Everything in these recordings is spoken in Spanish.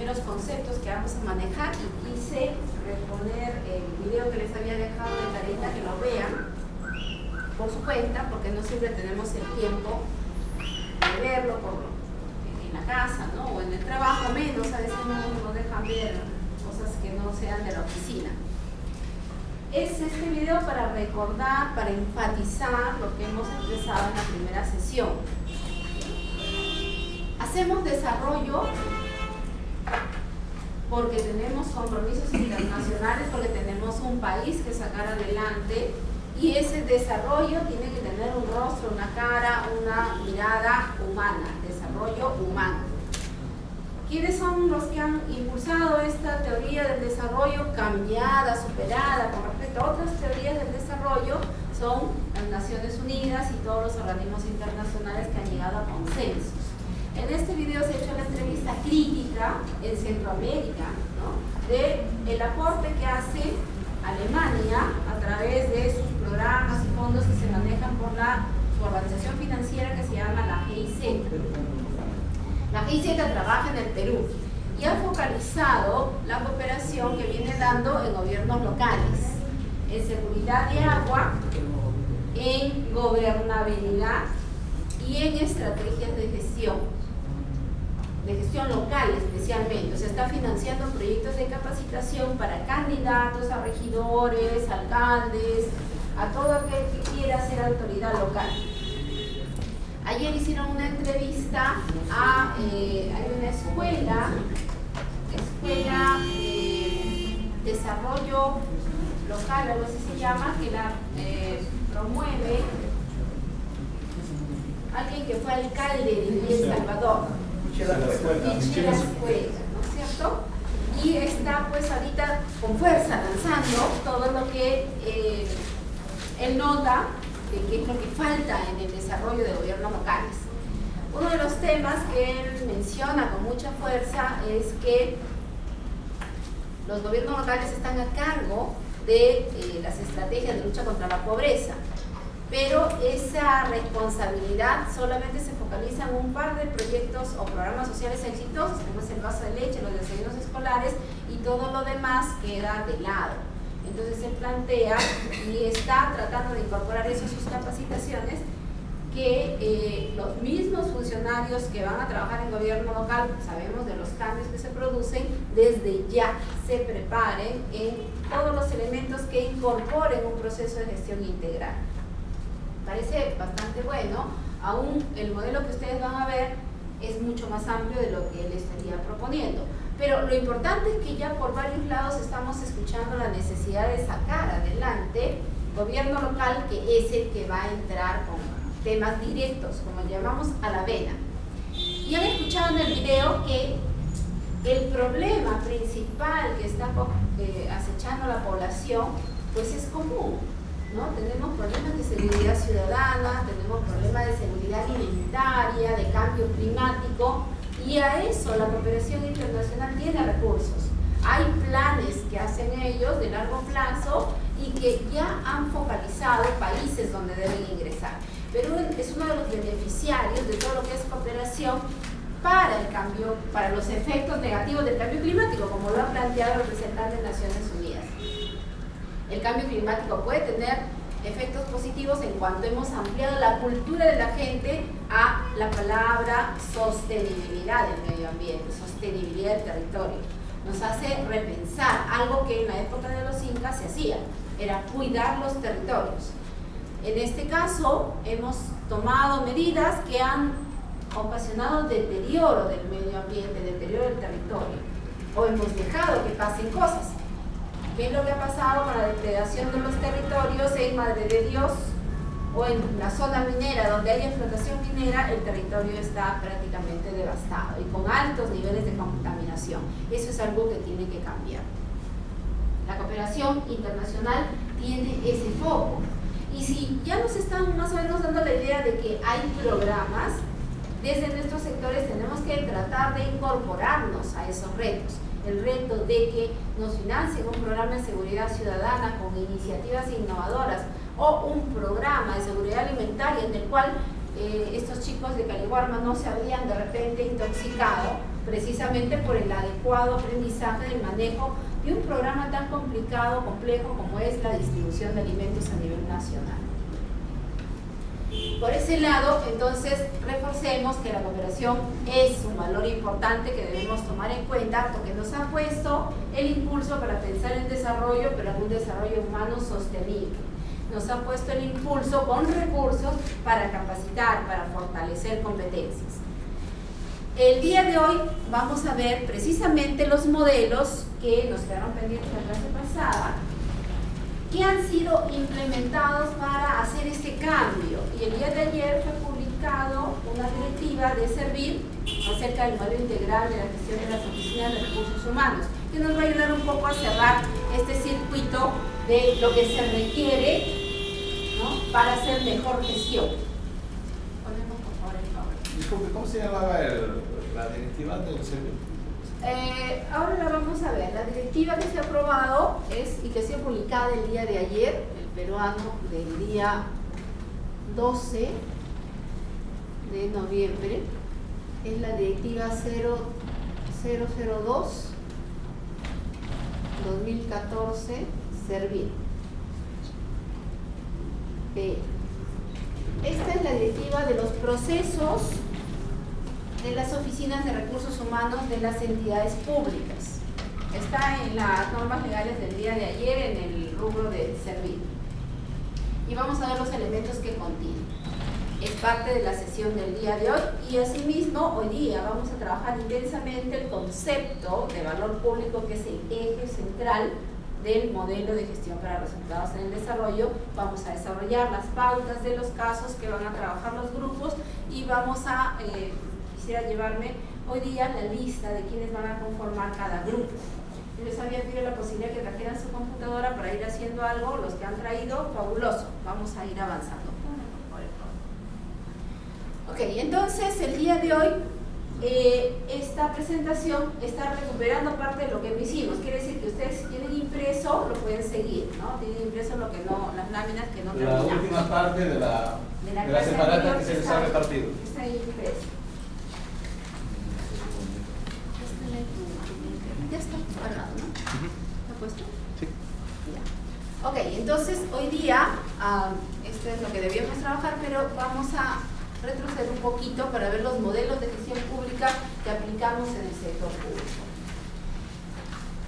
primeros conceptos que vamos a manejar y quise reponer el video que les había dejado de tareita, que lo vean por su cuenta, porque no siempre tenemos el tiempo de verlo en la casa, ¿no? O en el trabajo, menos, a veces no nos dejan ver cosas que no sean de la oficina. Es este video para recordar, para enfatizar lo que hemos expresado en la primera sesión. Hacemos desarrollo porque tenemos compromisos internacionales, porque tenemos un país que sacar adelante, y ese desarrollo tiene que tener un rostro, una cara, una mirada humana, desarrollo humano. ¿Quiénes son los que han impulsado esta teoría del desarrollo cambiada, superada con respecto a otras teorías del desarrollo? Son las Naciones Unidas y todos los organismos internacionales que han llegado a consensos. En este video se ha hecho la entrevista crítica en Centroamérica, ¿no?, del aporte que hace Alemania a través de sus programas y fondos que se manejan por su organización financiera que se llama la GIZ. La GIZ trabaja en el Perú y ha focalizado la cooperación que viene dando en gobiernos locales, en seguridad de agua, en gobernabilidad y en estrategias de gestión local especialmente. O sea, está financiando proyectos de capacitación para candidatos a regidores, alcaldes, a todo aquel que quiera ser autoridad local. Ayer hicieron una entrevista a hay una escuela desarrollo local, algo así se llama, que la promueve alguien que fue alcalde de El Salvador, Michela Escuela, ¿no es cierto? Y está pues ahorita con fuerza lanzando todo lo que él nota de qué es lo que falta en el desarrollo de gobiernos locales. Uno de los temas que él menciona con mucha fuerza es que los gobiernos locales están a cargo de las estrategias de lucha contra la pobreza, pero esa responsabilidad solamente se focaliza en un par de proyectos o programas sociales exitosos, como es el vaso de leche, los desayunos escolares, y todo lo demás queda de lado. Entonces él plantea y está tratando de incorporar eso a sus capacitaciones, que los mismos funcionarios que van a trabajar en gobierno local, sabemos de los cambios que se producen, desde ya se preparen en todos los elementos que incorporen un proceso de gestión integral. Parece bastante bueno, aún el modelo que ustedes van a ver es mucho más amplio de lo que él estaría proponiendo. Pero lo importante es que ya por varios lados estamos escuchando la necesidad de sacar adelante gobierno local, que es el que va a entrar con temas directos, como llamamos a la vena. Y han escuchado en el video que el problema principal que está acechando a la población pues es común, ¿no? Tenemos problemas de seguridad ciudadana, tenemos problemas de seguridad alimentaria, de cambio climático, y a eso la cooperación internacional tiene recursos. Hay planes que hacen ellos de largo plazo y que ya han focalizado países donde deben ingresar. Perú es uno de los beneficiarios de todo lo que es cooperación para el cambio, para los efectos negativos del cambio climático, como lo ha planteado el representante de Naciones Unidas. El cambio climático puede tener efectos positivos en cuanto hemos ampliado la cultura de la gente a la palabra sostenibilidad del medio ambiente, sostenibilidad del territorio. Nos hace repensar algo que en la época de los incas se hacía, era cuidar los territorios. En este caso hemos tomado medidas que han ocasionado deterioro del medio ambiente, deterioro del territorio, o hemos dejado que pasen cosas. ¿Qué es lo que ha pasado con la depredación de los territorios en Madre de Dios o en la zona minera, donde hay explotación minera? El territorio está prácticamente devastado y con altos niveles de contaminación. Eso es algo que tiene que cambiar. La cooperación internacional tiene ese foco. Y si ya nos están más o menos dando la idea de que hay programas, desde nuestros sectores tenemos que tratar de incorporarnos a esos retos. El reto de que nos financien un programa de seguridad ciudadana con iniciativas innovadoras, o un programa de seguridad alimentaria en el cual estos chicos de Caliwarma no se habrían de repente intoxicado, precisamente por el adecuado aprendizaje del manejo de un programa tan complicado, complejo como es la distribución de alimentos a nivel nacional. Por ese lado, entonces, reforcemos que la cooperación es un valor importante que debemos tomar en cuenta porque nos ha puesto el impulso para pensar en desarrollo, pero en un desarrollo humano sostenible. Nos ha puesto el impulso con recursos para capacitar, para fortalecer competencias. El día de hoy vamos a ver precisamente los modelos que nos quedaron pendientes la clase pasada, que han sido implementados para hacer este cambio. Y el día de ayer fue publicado una directiva de Servir acerca del modelo integral de la gestión de las oficinas de recursos humanos, que nos va a ayudar un poco a cerrar este circuito de lo que se requiere, ¿no?, para hacer mejor gestión. Ponemos por favor el favor. Disculpe, ¿cómo se llamaba la directiva del Servir? Ahora la vamos a ver. La directiva que se ha aprobado y que ha sido publicada el día de ayer, el peruano del día 12 de noviembre, es la directiva 002 2014 Servir. Esta es la directiva de los procesos de las oficinas de recursos humanos de las entidades públicas. Está en las normas legales del día de ayer en el rubro de Servir. Y vamos a ver los elementos que contiene. Es parte de la sesión del día de hoy y asimismo hoy día vamos a trabajar intensamente el concepto de valor público, que es el eje central del modelo de gestión para resultados en el desarrollo. Vamos a desarrollar las pautas de los casos que van a trabajar los grupos y vamos a quisiera llevarme hoy día la lista de quienes van a conformar cada grupo. Yo les había pedido la posibilidad que trajeran su computadora para ir haciendo algo. Los que han traído, fabuloso. Vamos a ir avanzando. Ok, entonces el día de hoy esta presentación está recuperando parte de lo que no hicimos. Quiere decir que ustedes, si tienen impreso, lo pueden seguir, ¿no? Tienen impreso lo que no, las láminas que no terminamos. La última parte de la separata que se les ha repartido. Está ahí impreso. Ya está cargado, ¿no? ¿Está puesto? Sí. Ya. Ok, entonces hoy día, esto es lo que debíamos trabajar, pero vamos a retroceder un poquito para ver los modelos de gestión pública que aplicamos en el sector público.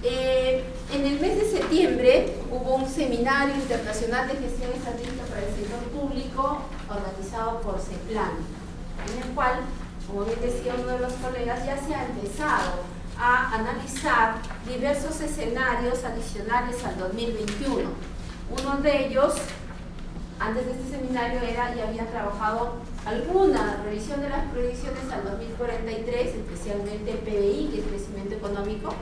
En el mes de septiembre hubo un seminario internacional de gestión estratégica para el sector público organizado por CEPLAN, en el cual, como bien decía uno de los colegas, ya se ha empezado a analizar diversos escenarios adicionales al 2021. Uno de ellos, antes de este seminario, ya habían trabajado alguna revisión de las proyecciones al 2043, especialmente el PBI, que es crecimiento económico.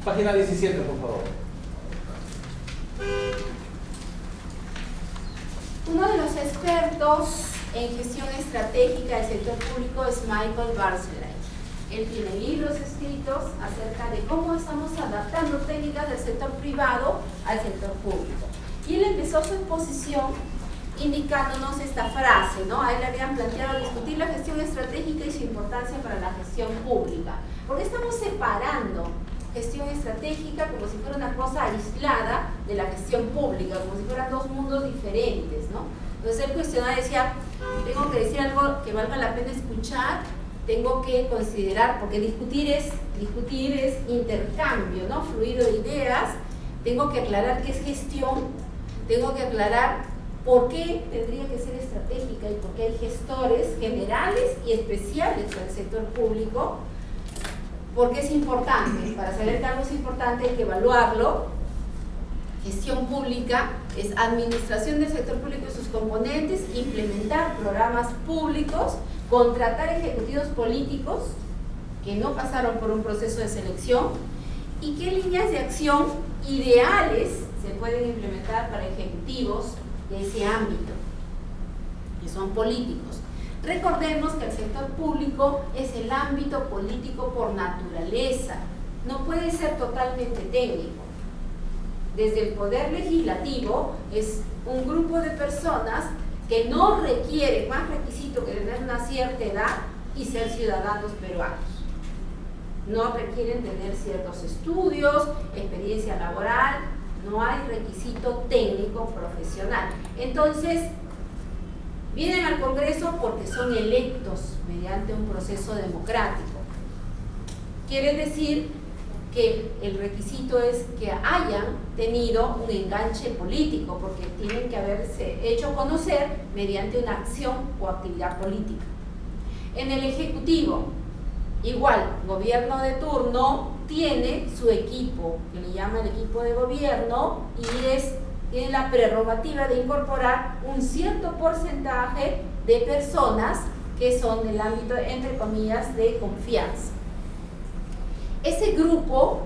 Página 17, por favor. Uno de los expertos en gestión estratégica del sector público es Michael Barzelay. Él tiene libros escritos acerca de cómo estamos adaptando técnicas del sector privado al sector público. Y él empezó su exposición indicándonos esta frase, ¿no? A él le habían planteado discutir la gestión estratégica y su importancia para la gestión pública. Porque estamos separando gestión estratégica como si fuera una cosa aislada de la gestión pública, como si fueran dos mundos diferentes, ¿no? Entonces él cuestionaba, decía, tengo que decir algo que valga la pena escuchar, tengo que considerar, porque discutir es intercambio, ¿no? Fluido de ideas, tengo que aclarar qué es gestión, tengo que aclarar por qué tendría que ser estratégica y por qué hay gestores generales y especiales para el sector público. Porque es importante, para saber que algo es importante hay que evaluarlo. Gestión pública es administración del sector público y sus componentes, implementar programas públicos, contratar ejecutivos políticos que no pasaron por un proceso de selección y qué líneas de acción ideales se pueden implementar para ejecutivos de ese ámbito, que son políticos. Recordemos que el sector público es el ámbito político por naturaleza, no puede ser totalmente técnico. Desde el poder legislativo es un grupo de personas que no requiere más requisito que tener una cierta edad y ser ciudadanos peruanos. No requieren tener ciertos estudios, experiencia laboral, no hay requisito técnico profesional. Entonces, vienen al Congreso porque son electos mediante un proceso democrático. Quiere decir que el requisito es que hayan tenido un enganche político, porque tienen que haberse hecho conocer mediante una acción o actividad política. En el Ejecutivo, igual, gobierno de turno tiene su equipo, que le llama el equipo de gobierno, y tiene la prerrogativa de incorporar un cierto porcentaje de personas que son del ámbito, entre comillas, de confianza. Ese grupo,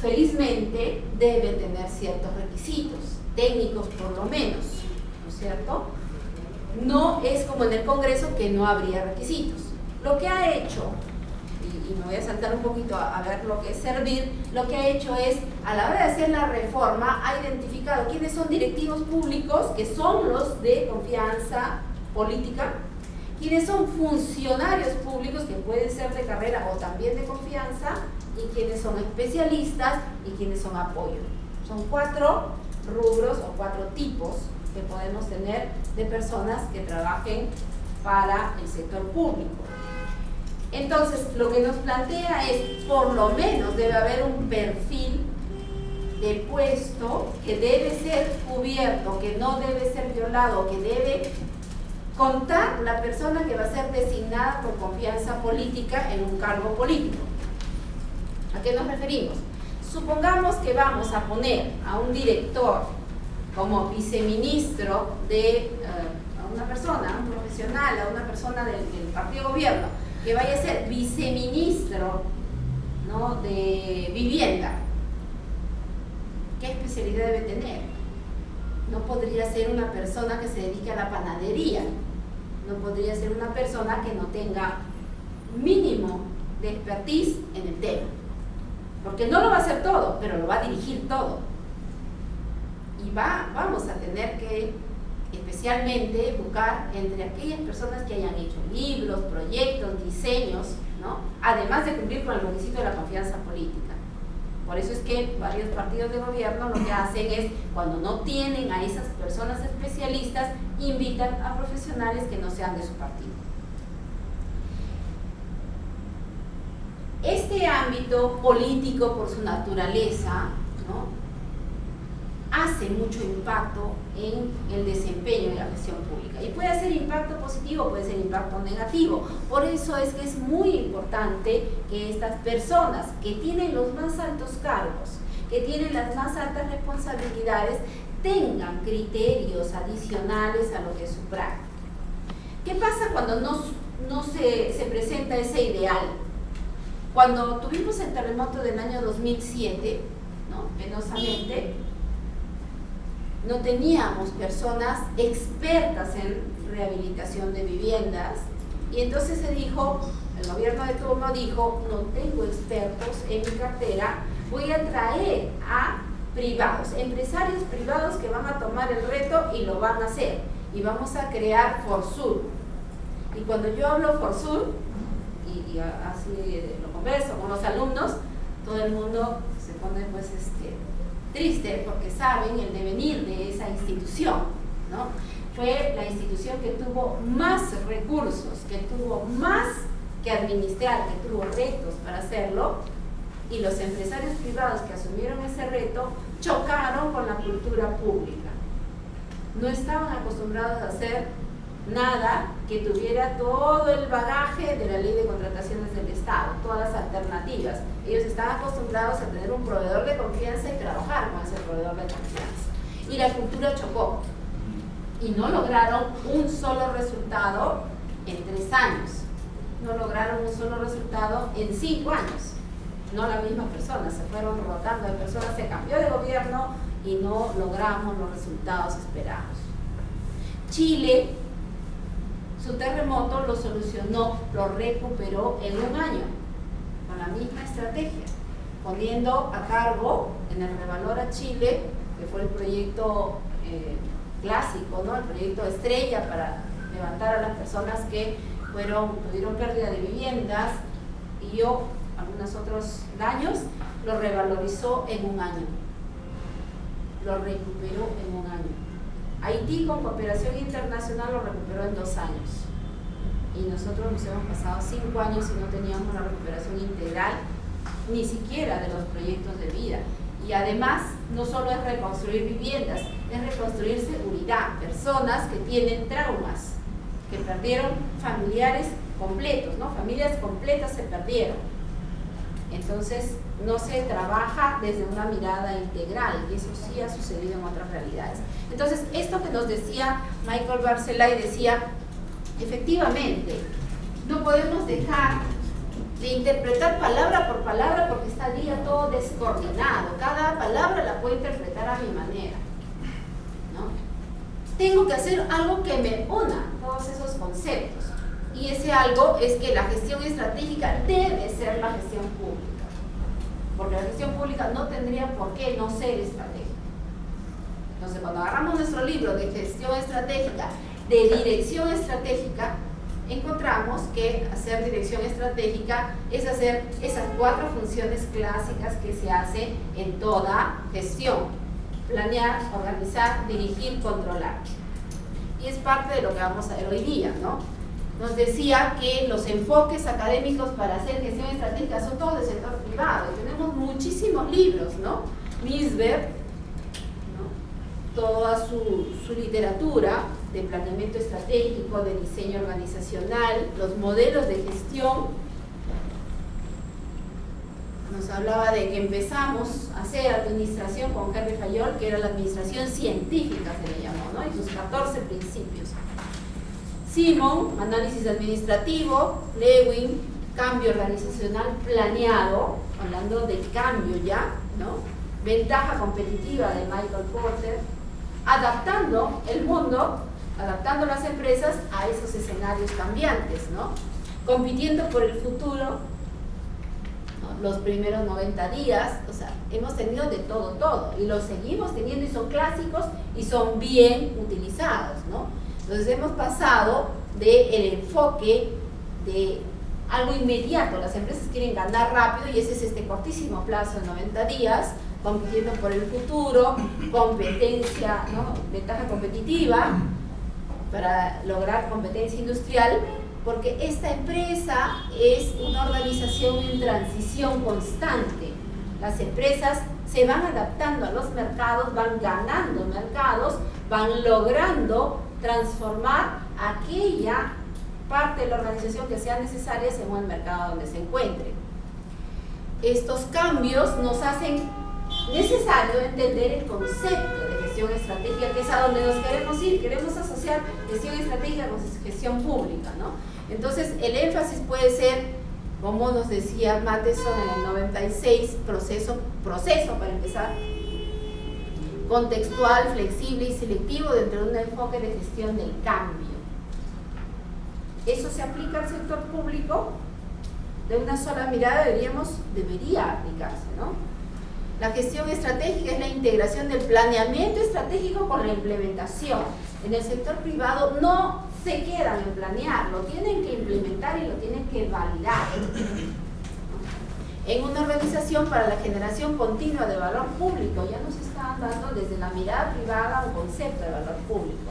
felizmente, debe tener ciertos requisitos, técnicos por lo menos, ¿no es cierto? No es como en el Congreso, que no habría requisitos. Lo que ha hecho, y me voy a saltar un poquito a ver lo que es servir, lo que ha hecho es, a la hora de hacer la reforma, ha identificado quiénes son directivos públicos, que son los de confianza política, quienes son funcionarios públicos, que pueden ser de carrera o también de confianza, y quienes son especialistas y quienes son apoyo. Son 4 rubros o 4 tipos que podemos tener de personas que trabajen para el sector público. Entonces, lo que nos plantea es, por lo menos debe haber un perfil de puesto que debe ser cubierto, que no debe ser violado, que debe contar la persona que va a ser designada por confianza política en un cargo político. ¿A qué nos referimos? Supongamos que vamos a poner a un director como viceministro de a una persona, a un profesional, a una persona del partido gobierno, que vaya a ser viceministro, ¿no?, de vivienda. ¿Qué especialidad debe tener? No podría ser una persona que se dedique a la panadería, no podría ser una persona que no tenga mínimo de expertise en el tema, porque no lo va a hacer todo, pero lo va a dirigir todo. Y vamos a tener que especialmente buscar entre aquellas personas que hayan hecho libros, proyectos, diseños, ¿no?, además de cumplir con el requisito de la confianza política. Por eso es que varios partidos de gobierno lo que hacen es, cuando no tienen a esas personas especialistas, invitan a profesionales que no sean de su partido. Este ámbito político, por su naturaleza, ¿no?, hace mucho impacto en el desempeño de la gestión pública. Y puede ser impacto positivo, puede ser impacto negativo. Por eso es que es muy importante que estas personas que tienen los más altos cargos, que tienen las más altas responsabilidades, tengan criterios adicionales a lo que es su práctica. ¿Qué pasa cuando no se presenta ese ideal? Cuando tuvimos el terremoto del año 2007, ¿no?, penosamente, no teníamos personas expertas en rehabilitación de viviendas, y entonces se dijo, el gobierno de turno dijo, no tengo expertos en mi cartera, voy a traer a privados, empresarios privados que van a tomar el reto y lo van a hacer, y vamos a crear Forsur. Y cuando yo hablo Forsur, y así lo converso con los alumnos, todo el mundo se pone pues triste, porque saben el devenir de esa institución, ¿no? Fue la institución que tuvo más recursos, que tuvo más que administrar, que tuvo retos para hacerlo, y los empresarios privados que asumieron ese reto chocaron con la cultura pública. No estaban acostumbrados a hacer nada que tuviera todo el bagaje de la ley de contrataciones del Estado, todas las alternativas. Ellos estaban acostumbrados a tener un proveedor de confianza y trabajar con ese proveedor de confianza. Y la cultura chocó. Y no lograron un solo resultado en 3 años. No lograron un solo resultado en 5 años. No la misma persona, se fueron rotando de personas, se cambió de gobierno y no logramos los resultados esperados. Chile, su terremoto lo solucionó, lo recuperó en un año, con la misma estrategia, poniendo a cargo en el Revalora Chile, que fue el proyecto clásico, ¿no? El proyecto estrella para levantar a las personas que tuvieron pérdida de viviendas y algunos otros daños, lo revalorizó en un año, lo recuperó en un año. Haití con cooperación internacional lo recuperó en 2 años y nosotros nos hemos pasado 5 años y no teníamos una recuperación integral ni siquiera de los proyectos de vida. Y además no solo es reconstruir viviendas, es reconstruir seguridad, personas que tienen traumas, que perdieron familiares completos, ¿no? Familias completas se perdieron. Entonces no se trabaja desde una mirada integral y eso sí ha sucedido en otras realidades. Entonces esto que nos decía Michael Barzelay decía, efectivamente, no podemos dejar de interpretar palabra por palabra porque está el día todo descoordinado, cada palabra la puedo interpretar a mi manera, ¿no? Tengo que hacer algo que me una todos esos conceptos y ese algo es que la gestión estratégica debe ser la gestión pública, porque la gestión pública no tendría por qué no ser estratégica. Entonces cuando agarramos nuestro libro de gestión estratégica, de dirección estratégica, encontramos que hacer dirección estratégica es hacer esas 4 funciones clásicas que se hace en toda gestión: planear, organizar, dirigir, controlar. Y es parte de lo que vamos a ver hoy día, ¿no? Nos decía que los enfoques académicos para hacer gestión estratégica son todos del sector privado y tenemos muchísimos libros, ¿no? Misberg, ¿no? Toda su literatura de planeamiento estratégico, de diseño organizacional, los modelos de gestión. Nos hablaba de que empezamos a hacer administración con Henry Fayol, que era la administración científica, se le llamó, ¿no? Y sus 14 principios. Simon, análisis administrativo. Lewin, cambio organizacional planeado, hablando de cambio ya, ¿no? Ventaja competitiva de Michael Porter. Adaptando el mundo, adaptando las empresas a esos escenarios cambiantes, ¿no? Compitiendo por el futuro, ¿no? Los primeros 90 días, o sea, hemos tenido de todo, y los seguimos teniendo y son clásicos y son bien utilizados, ¿no? Entonces hemos pasado del enfoque de algo inmediato, las empresas quieren ganar rápido y ese es este cortísimo plazo de 90 días, compitiendo por el futuro, competencia, ¿no? Ventaja competitiva para lograr competencia industrial, porque esta empresa es una organización en transición constante. Las empresas se van adaptando a los mercados, van ganando mercados, van logrando transformar aquella parte de la organización que sea necesaria según el mercado donde se encuentre. Estos cambios nos hacen necesario entender el concepto de gestión estratégica, que es a donde nos queremos ir. Queremos asociar gestión estratégica con gestión pública, ¿no? Entonces el énfasis puede ser, como nos decía Matheson en el 96, proceso para empezar, contextual, flexible y selectivo dentro de un enfoque de gestión del cambio. Eso se aplica al sector público. De una sola mirada debería aplicarse, ¿no? La gestión estratégica es la integración del planeamiento estratégico con la implementación. En el sector privado no se quedan en planear, lo tienen que implementar y lo tienen que validar. En una organización para la generación continua de valor público, ya nos están dando desde la mirada privada un concepto de valor público.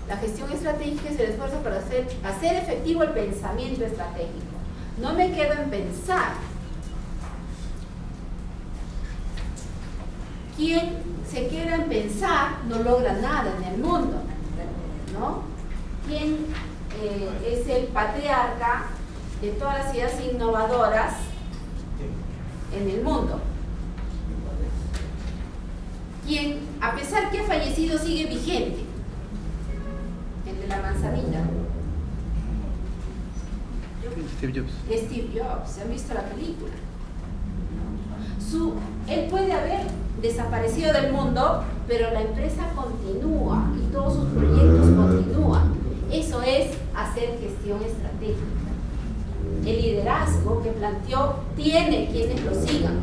La gestión estratégica es el esfuerzo para hacer efectivo el pensamiento estratégico. No me quedo en pensar. Quien se queda en pensar no logra nada en el mundo, ¿no? ¿Quién es el patriarca de todas las ideas innovadoras en el mundo? Quien, a pesar que ha fallecido, sigue vigente. El de la manzanita. Steve Jobs. Steve Jobs, ¿se han visto la película? Él puede haber desaparecido del mundo, pero la empresa continúa y todos sus proyectos continúan. Eso es hacer gestión estratégica. El liderazgo que planteó tiene quienes lo sigan.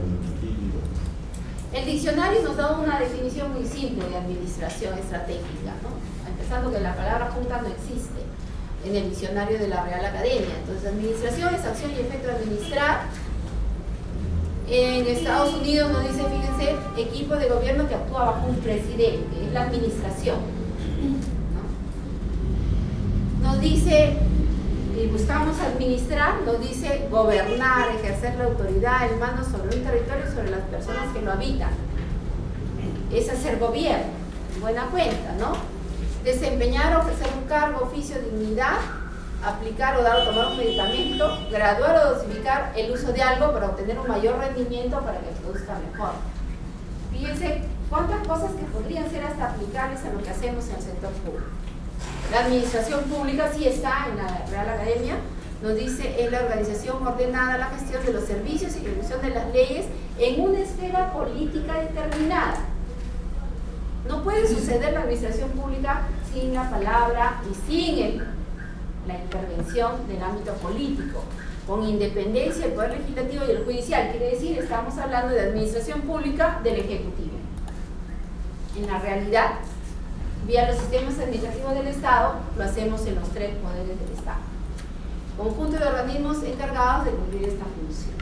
El diccionario nos da una definición muy simple de administración estratégica, ¿no? Empezando que la palabra junta no existe en el diccionario de la Real Academia. Entonces, administración es acción y efecto de administrar. En Estados Unidos nos dice, fíjense, equipo de gobierno que actúa bajo un presidente, es la administración, ¿no? Nos dice, y buscamos administrar, nos dice gobernar, ejercer la autoridad, el mando sobre un territorio y sobre las personas que lo habitan. Es hacer gobierno, en buena cuenta, ¿no? Desempeñar o ofrecer un cargo, oficio, dignidad, aplicar o dar o tomar un medicamento, graduar o dosificar el uso de algo para obtener un mayor rendimiento para que produzca mejor. Fíjense cuántas cosas que podrían ser hasta aplicables a lo que hacemos en el sector público. La administración pública sí está en la Real Academia, nos dice, es la organización ordenada a la gestión de los servicios y ejecución de las leyes en una esfera política determinada. No puede suceder la administración pública sin la palabra y sin la intervención del ámbito político, con independencia del Poder Legislativo y el Judicial. Quiere decir, estamos hablando de administración pública del Ejecutivo. En la realidad, vía los sistemas administrativos del Estado, lo hacemos en los 3 poderes del Estado. Conjunto de organismos encargados de cumplir esta función.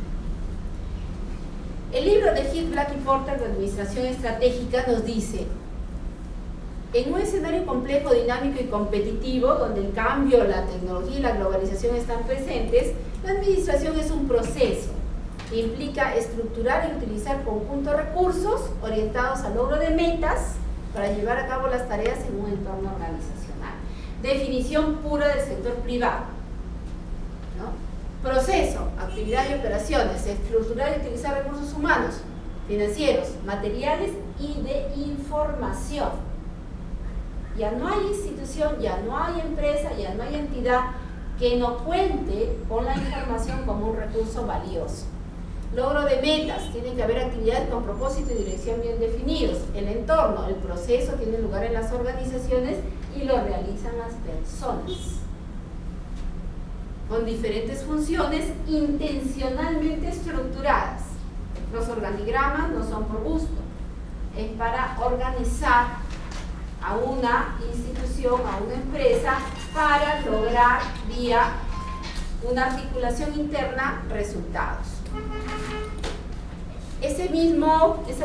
El libro de Heath, Black y Porter de Administración Estratégica nos dice: en un escenario complejo, dinámico y competitivo, donde el cambio, la tecnología y la globalización están presentes, la administración es un proceso que implica estructurar y utilizar conjuntos de recursos orientados al logro de metas para llevar a cabo las tareas en un entorno organizacional. Definición pura del sector privado, ¿no? Proceso, actividad y operaciones, estructurar y utilizar recursos humanos, financieros, materiales y de información. Ya no hay institución, ya no hay empresa, ya no hay entidad que no cuente con la información como un recurso valioso. Logro de metas, tienen que haber actividades con propósito y dirección bien definidos. El entorno, el proceso tiene lugar en las organizaciones y lo realizan las personas, con diferentes funciones intencionalmente estructuradas. Los organigramas no son por gusto, es para organizar a una institución, a una empresa, para lograr vía una articulación interna resultados. Esa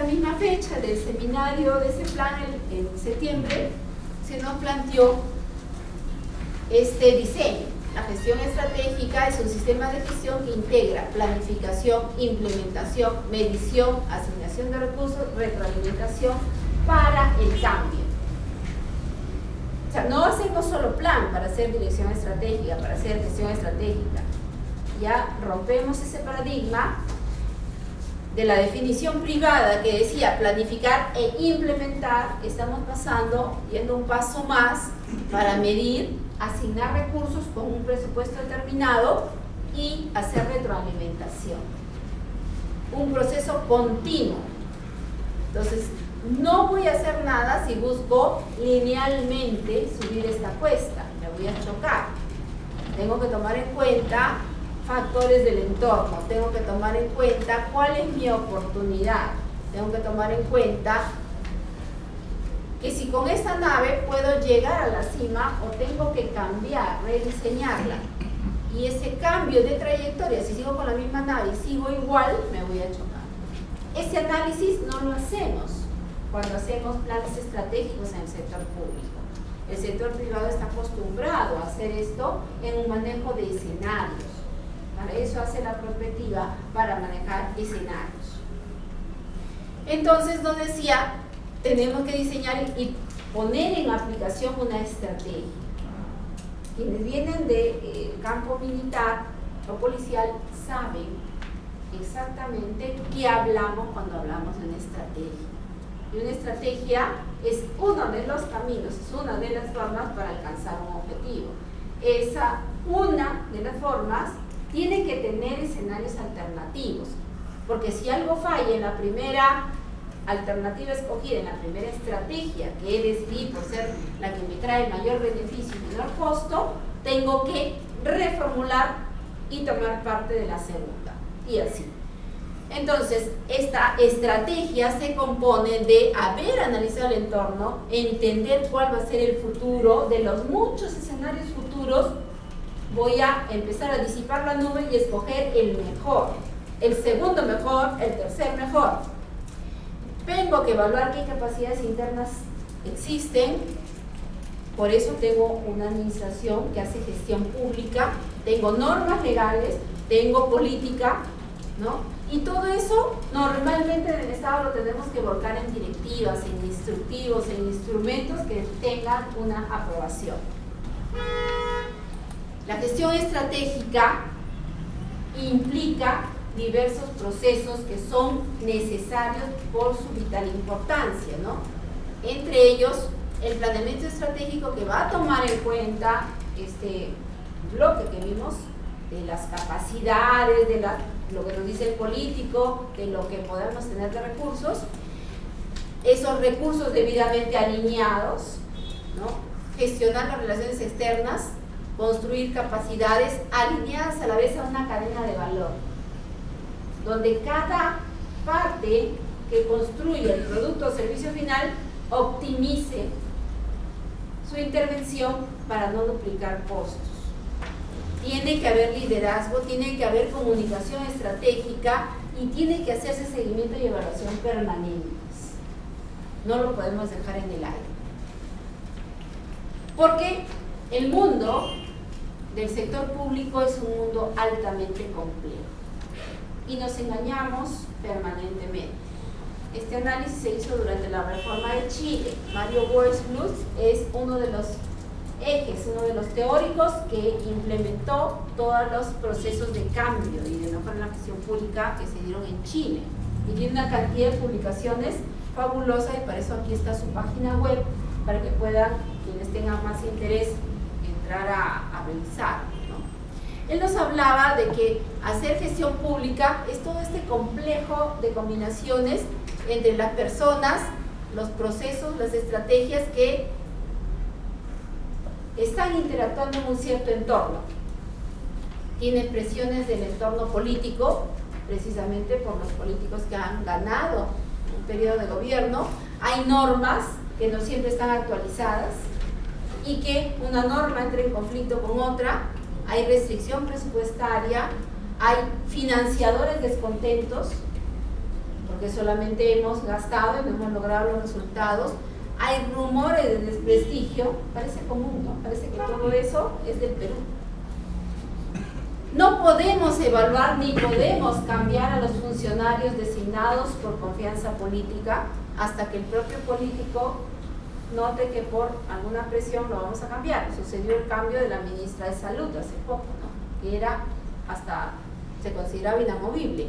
misma fecha del seminario de ese plan en septiembre se nos planteó este diseño. La gestión estratégica es un sistema de gestión que integra planificación, implementación, medición, asignación de recursos, retroalimentación para el cambio. O sea, no hacemos solo plan para hacer dirección estratégica, para hacer gestión estratégica. Ya rompemos ese paradigma de la definición privada que decía planificar e implementar. Estamos yendo un paso más para medir, asignar recursos con un presupuesto determinado y hacer retroalimentación. Un proceso continuo. Entonces, no voy a hacer nada si busco linealmente subir esta cuesta, me voy a chocar. Tengo que tomar en cuenta factores del entorno, tengo que tomar en cuenta cuál es mi oportunidad, tengo que tomar en cuenta que si con esta nave puedo llegar a la cima o tengo que cambiar, rediseñarla. Y ese cambio de trayectoria, si sigo con la misma nave y sigo igual, me voy a chocar. Ese análisis no lo hacemos cuando hacemos planes estratégicos en el sector público. El sector privado está acostumbrado a hacer esto en un manejo de escenarios. Para eso hace la perspectiva, para manejar escenarios. Entonces nos decía, tenemos que diseñar y poner en aplicación una estrategia. Quienes vienen del campo militar o policial saben exactamente qué hablamos cuando hablamos de una estrategia. Y una estrategia es uno de los caminos, es una de las formas para alcanzar un objetivo. Esa una de las formas tiene que tener escenarios alternativos, porque si algo falla en la primera alternativa escogida en la primera estrategia que decidí por ser la que me trae mayor beneficio y menor costo, tengo que reformular y tomar parte de la segunda, y así. Entonces, esta estrategia se compone de haber analizado el entorno, entender cuál va a ser el futuro, de los muchos escenarios futuros, voy a empezar a disipar la nube y escoger el mejor, el segundo mejor, el tercer mejor. Tengo que evaluar qué capacidades internas existen, por eso tengo una administración que hace gestión pública, tengo normas legales, tengo política, ¿no? Y todo eso normalmente en el Estado lo tenemos que volcar en directivas, en instructivos, en instrumentos que tengan una aprobación. La gestión estratégica implica diversos procesos que son necesarios por su vital importancia, ¿no? Entre ellos, el planeamiento estratégico que va a tomar en cuenta este bloque que vimos de las capacidades, de lo que nos dice el político, de lo que podemos tener de recursos, esos recursos debidamente alineados, ¿no? Gestionar las relaciones externas, construir capacidades alineadas a la vez a una cadena de valor, donde cada parte que construye el producto o servicio final optimice su intervención para no duplicar costos. Tiene que haber liderazgo, tiene que haber comunicación estratégica y tiene que hacerse seguimiento y evaluación permanentes. No lo podemos dejar en el aire. Porque el mundo del sector público es un mundo altamente complejo y nos engañamos permanentemente. Este análisis se hizo durante la reforma de Chile. Mario Wörthbluth es uno de los ejes, uno de los teóricos que implementó todos los procesos de cambio y de mejora en la gestión pública que se dieron en Chile. Y tiene una cantidad de publicaciones fabulosa y para eso aquí está su página web para que puedan, quienes tengan más interés, entrar a revisar, ¿no? Él nos hablaba de que hacer gestión pública es todo este complejo de combinaciones entre las personas, los procesos, las estrategias que están interactuando en un cierto entorno. Tiene presiones del entorno político, precisamente por los políticos que han ganado un periodo de gobierno. Hay normas que no siempre están actualizadas y que una norma entra en conflicto con otra. Hay restricción presupuestaria, hay financiadores descontentos, porque solamente hemos gastado y no hemos logrado los resultados. Hay rumores de desprestigio, parece común, ¿no? Parece que todo eso es del Perú. No podemos evaluar ni podemos cambiar a los funcionarios designados por confianza política hasta que el propio político note que por alguna presión lo vamos a cambiar. Sucedió el cambio de la ministra de Salud hace poco, ¿no? Que era hasta, se consideraba inamovible.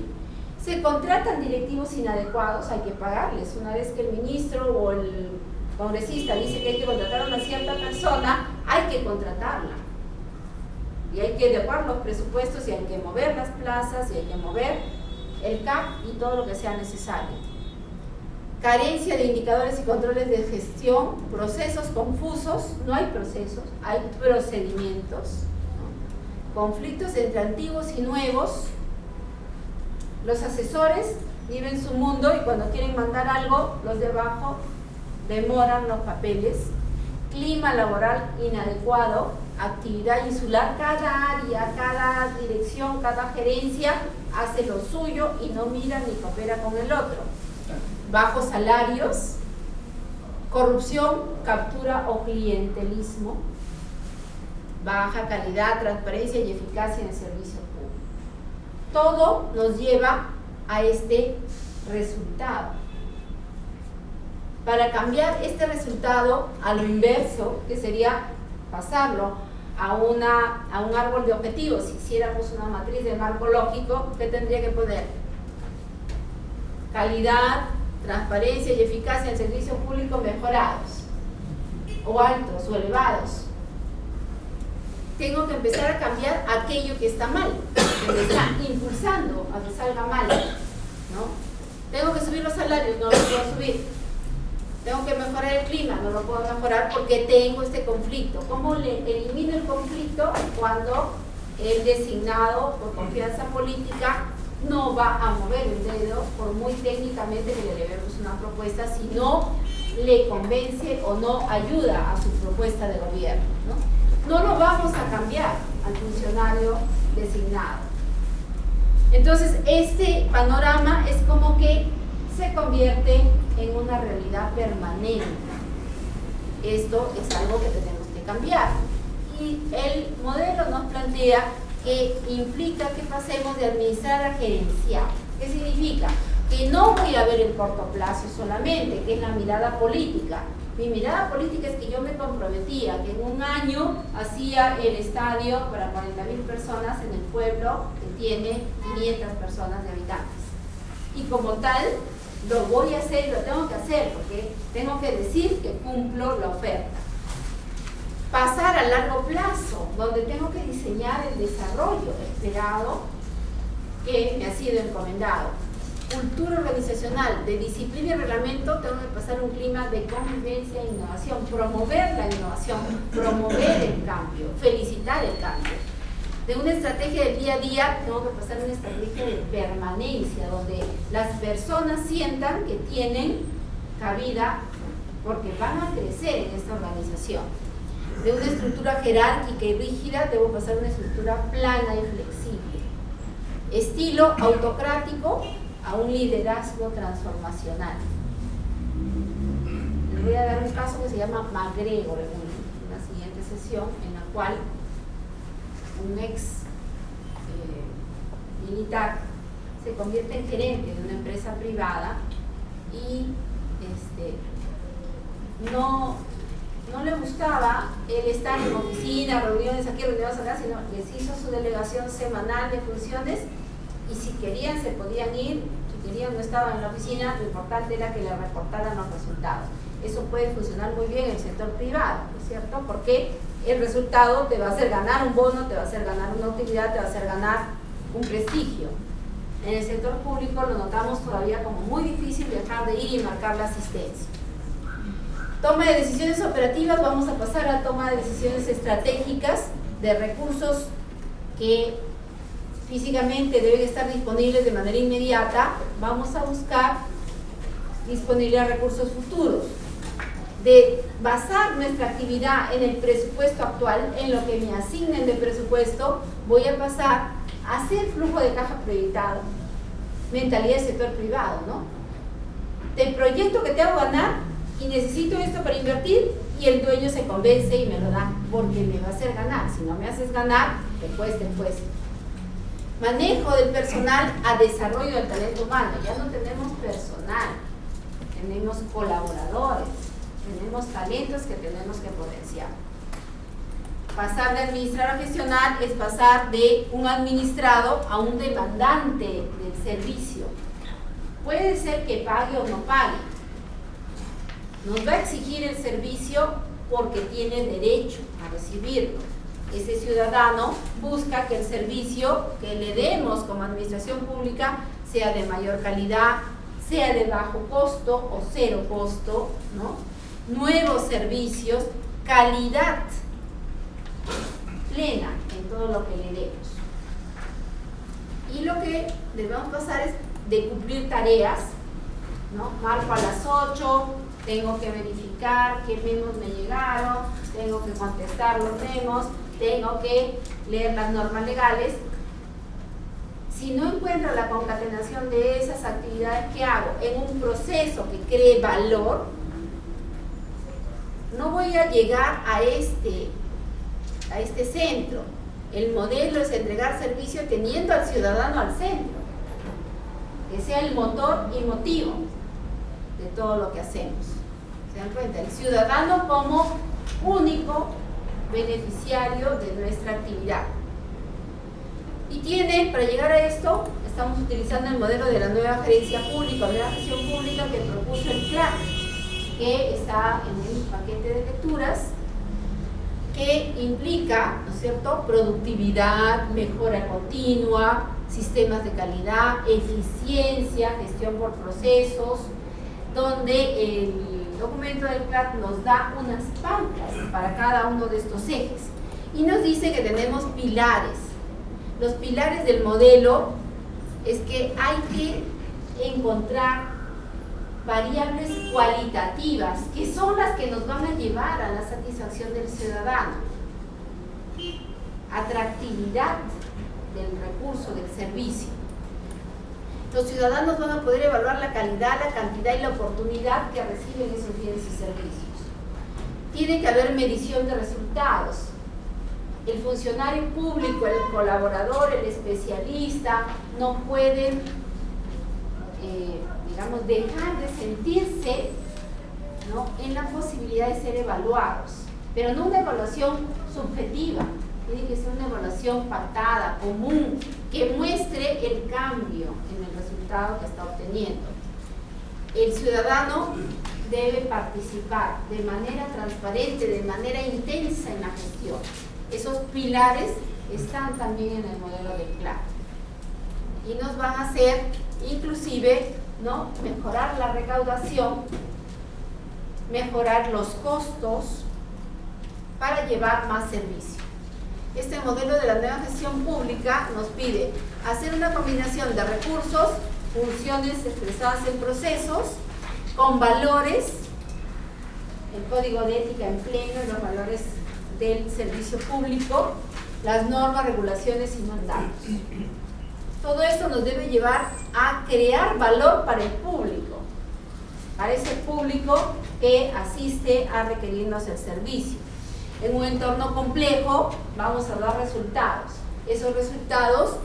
Se contratan directivos inadecuados, hay que pagarles. Una vez que el ministro o el congresista dice que hay que contratar a una cierta persona, hay que contratarla. Y hay que adecuar los presupuestos y hay que mover las plazas y hay que mover el CAP y todo lo que sea necesario. Carencia de indicadores y controles de gestión, procesos confusos, no hay procesos, hay procedimientos, ¿no? Conflictos entre antiguos y nuevos. Los asesores viven su mundo y cuando quieren mandar algo, los de abajo demoran los papeles. Clima laboral inadecuado, actividad insular, cada área, cada dirección, cada gerencia hace lo suyo y no mira ni coopera con el otro. Bajos salarios, corrupción, captura o clientelismo, baja calidad, transparencia y eficacia en el servicio público. Todo nos lleva a este resultado. Para cambiar este resultado a lo inverso, que sería pasarlo a un árbol de objetivos, si hiciéramos una matriz de marco lógico, ¿qué tendría que poner? Calidad, transparencia y eficacia en el servicio público mejorados, o altos, o elevados. Tengo que empezar a cambiar aquello que está mal, que me está impulsando a que salga mal, ¿no? Tengo que subir los salarios, no los puedo subir. Tengo que mejorar el clima, no lo puedo mejorar porque tengo este conflicto. ¿Cómo le elimino el conflicto cuando el designado por confianza política no va a mover el dedo por muy técnicamente que le debemos una propuesta, si no le convence o no ayuda a su propuesta de gobierno, ¿no? No lo vamos a cambiar al funcionario designado. Entonces, este panorama es como que se convierte en una realidad permanente. Esto es algo que tenemos que cambiar. Y el modelo nos plantea que implica que pasemos de administrar a gerenciar. ¿Qué significa? Que no voy a ver el corto plazo solamente, que es la mirada política. Mi mirada política es que yo me comprometía que en un año hacía el estadio para 40.000 personas en el pueblo que tiene 500 personas de habitantes. Y como tal, lo voy a hacer y lo tengo que hacer porque tengo que decir que cumplo la oferta. Pasar a largo plazo, donde tengo que diseñar el desarrollo esperado que me ha sido encomendado. Cultura organizacional, de disciplina y reglamento, tengo que pasar un clima de convivencia e innovación, promover la innovación, promover el cambio, felicitar el cambio. De una estrategia del día a día, tengo que pasar una estrategia de permanencia, donde las personas sientan que tienen cabida porque van a crecer en esta organización. De una estructura jerárquica y rígida, debo pasar a una estructura plana y flexible. Estilo autocrático a un liderazgo transformacional. Les voy a dar un caso que se llama MacGregor en una siguiente sesión, en la cual un ex militar se convierte en gerente de una empresa privada y no le gustaba el estar en oficina, reuniones aquí, reuniones acá, sino les hizo su delegación semanal de funciones y si querían se podían ir, si querían no estaban en la oficina, lo importante era que le reportaran los resultados. Eso puede funcionar muy bien en el sector privado, ¿no es cierto? Porque el resultado te va a hacer ganar un bono, te va a hacer ganar una utilidad, te va a hacer ganar un prestigio. En el sector público lo notamos todavía como muy difícil dejar de ir y marcar la asistencia. Toma de decisiones operativas, vamos a pasar a toma de decisiones estratégicas de recursos que físicamente deben estar disponibles de manera inmediata. Vamos a buscar disponibilidad de recursos futuros. De basar nuestra actividad en el presupuesto actual, en lo que me asignen de presupuesto, voy a pasar a hacer flujo de caja proyectado. Mentalidad del sector privado, ¿no? Del proyecto que te hago ganar y necesito esto para invertir y el dueño se convence y me lo da porque me va a hacer ganar. Si no me haces ganar, te cueste. Manejo del personal a desarrollo del talento humano. Ya no tenemos personal, tenemos colaboradores, tenemos talentos que tenemos que potenciar. Pasar de administrar a gestionar es pasar de un administrado a un demandante del servicio. Puede ser que pague o no pague. Nos va a exigir el servicio porque tiene derecho a recibirlo. Ese ciudadano busca que el servicio que le demos como administración pública sea de mayor calidad, sea de bajo costo o cero costo, ¿no? Nuevos servicios, calidad plena en todo lo que le demos. Y lo que debemos pasar es de cumplir tareas, ¿no? Marco a las 8, tengo que verificar qué memos me llegaron, tengo que contestar los memos, tengo que leer las normas legales. Si no encuentro la concatenación de esas actividades que hago en un proceso que cree valor, no voy a llegar a este centro. El modelo es entregar servicio teniendo al ciudadano al centro, que sea el motor y motivo de todo lo que hacemos. ¿Se dan cuenta? El ciudadano como único beneficiario de nuestra actividad. Y para llegar a esto, estamos utilizando el modelo de la nueva gerencia pública, de la gestión pública que propuso el plan, que está en el paquete de lecturas, que implica, ¿no es cierto?, productividad, mejora continua, sistemas de calidad, eficiencia, gestión por procesos, donde el documento del CLAT nos da unas pautas para cada uno de estos ejes y nos dice que tenemos pilares. Los pilares del modelo es que hay que encontrar variables cualitativas que son las que nos van a llevar a la satisfacción del ciudadano. Atractividad del recurso, del servicio. Los ciudadanos van a poder evaluar la calidad, la cantidad y la oportunidad que reciben esos bienes y servicios. Tiene que haber medición de resultados. El funcionario público, el colaborador, el especialista no pueden, digamos, dejar de sentirse, ¿no?, en la posibilidad de ser evaluados, pero no una evaluación subjetiva. Tiene que ser una evaluación pactada, común, que muestre el cambio en el resultado que está obteniendo. El ciudadano debe participar de manera transparente, de manera intensa en la gestión. Esos pilares están también en el modelo del CLAT y nos van a hacer, inclusive, ¿no?, mejorar la recaudación, mejorar los costos para llevar más servicio. Este modelo de la nueva gestión pública nos pide hacer una combinación de recursos, funciones expresadas en procesos, con valores, el código de ética en pleno, los valores del servicio público, las normas, regulaciones y mandatos. Todo esto nos debe llevar a crear valor para el público, para ese público que asiste a requerirnos el servicio. En un entorno complejo vamos a dar resultados. Esos resultados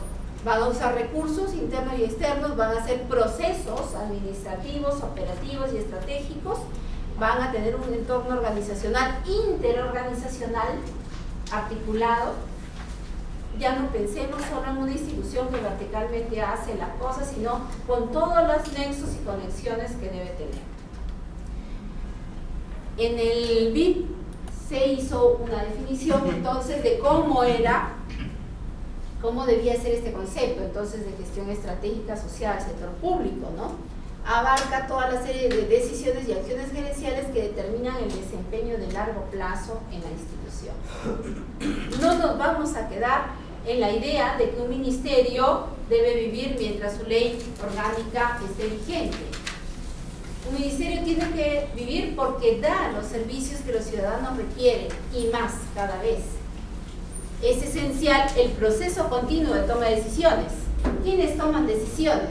van a usar recursos internos y externos, van a ser procesos administrativos, operativos y estratégicos, van a tener un entorno organizacional, interorganizacional, articulado. Ya no pensemos solo en una institución que verticalmente hace las cosas, sino con todos los nexos y conexiones que debe tener. En el BIP se hizo una definición entonces de cómo debía ser este concepto entonces de gestión estratégica social, sector público, ¿no? Abarca toda la serie de decisiones y acciones gerenciales que determinan el desempeño de largo plazo en la institución. No nos vamos a quedar en la idea de que un ministerio debe vivir mientras su ley orgánica esté vigente. Un ministerio tiene que vivir porque da los servicios que los ciudadanos requieren y más cada vez. Es esencial el proceso continuo de toma de decisiones. ¿Quiénes toman decisiones?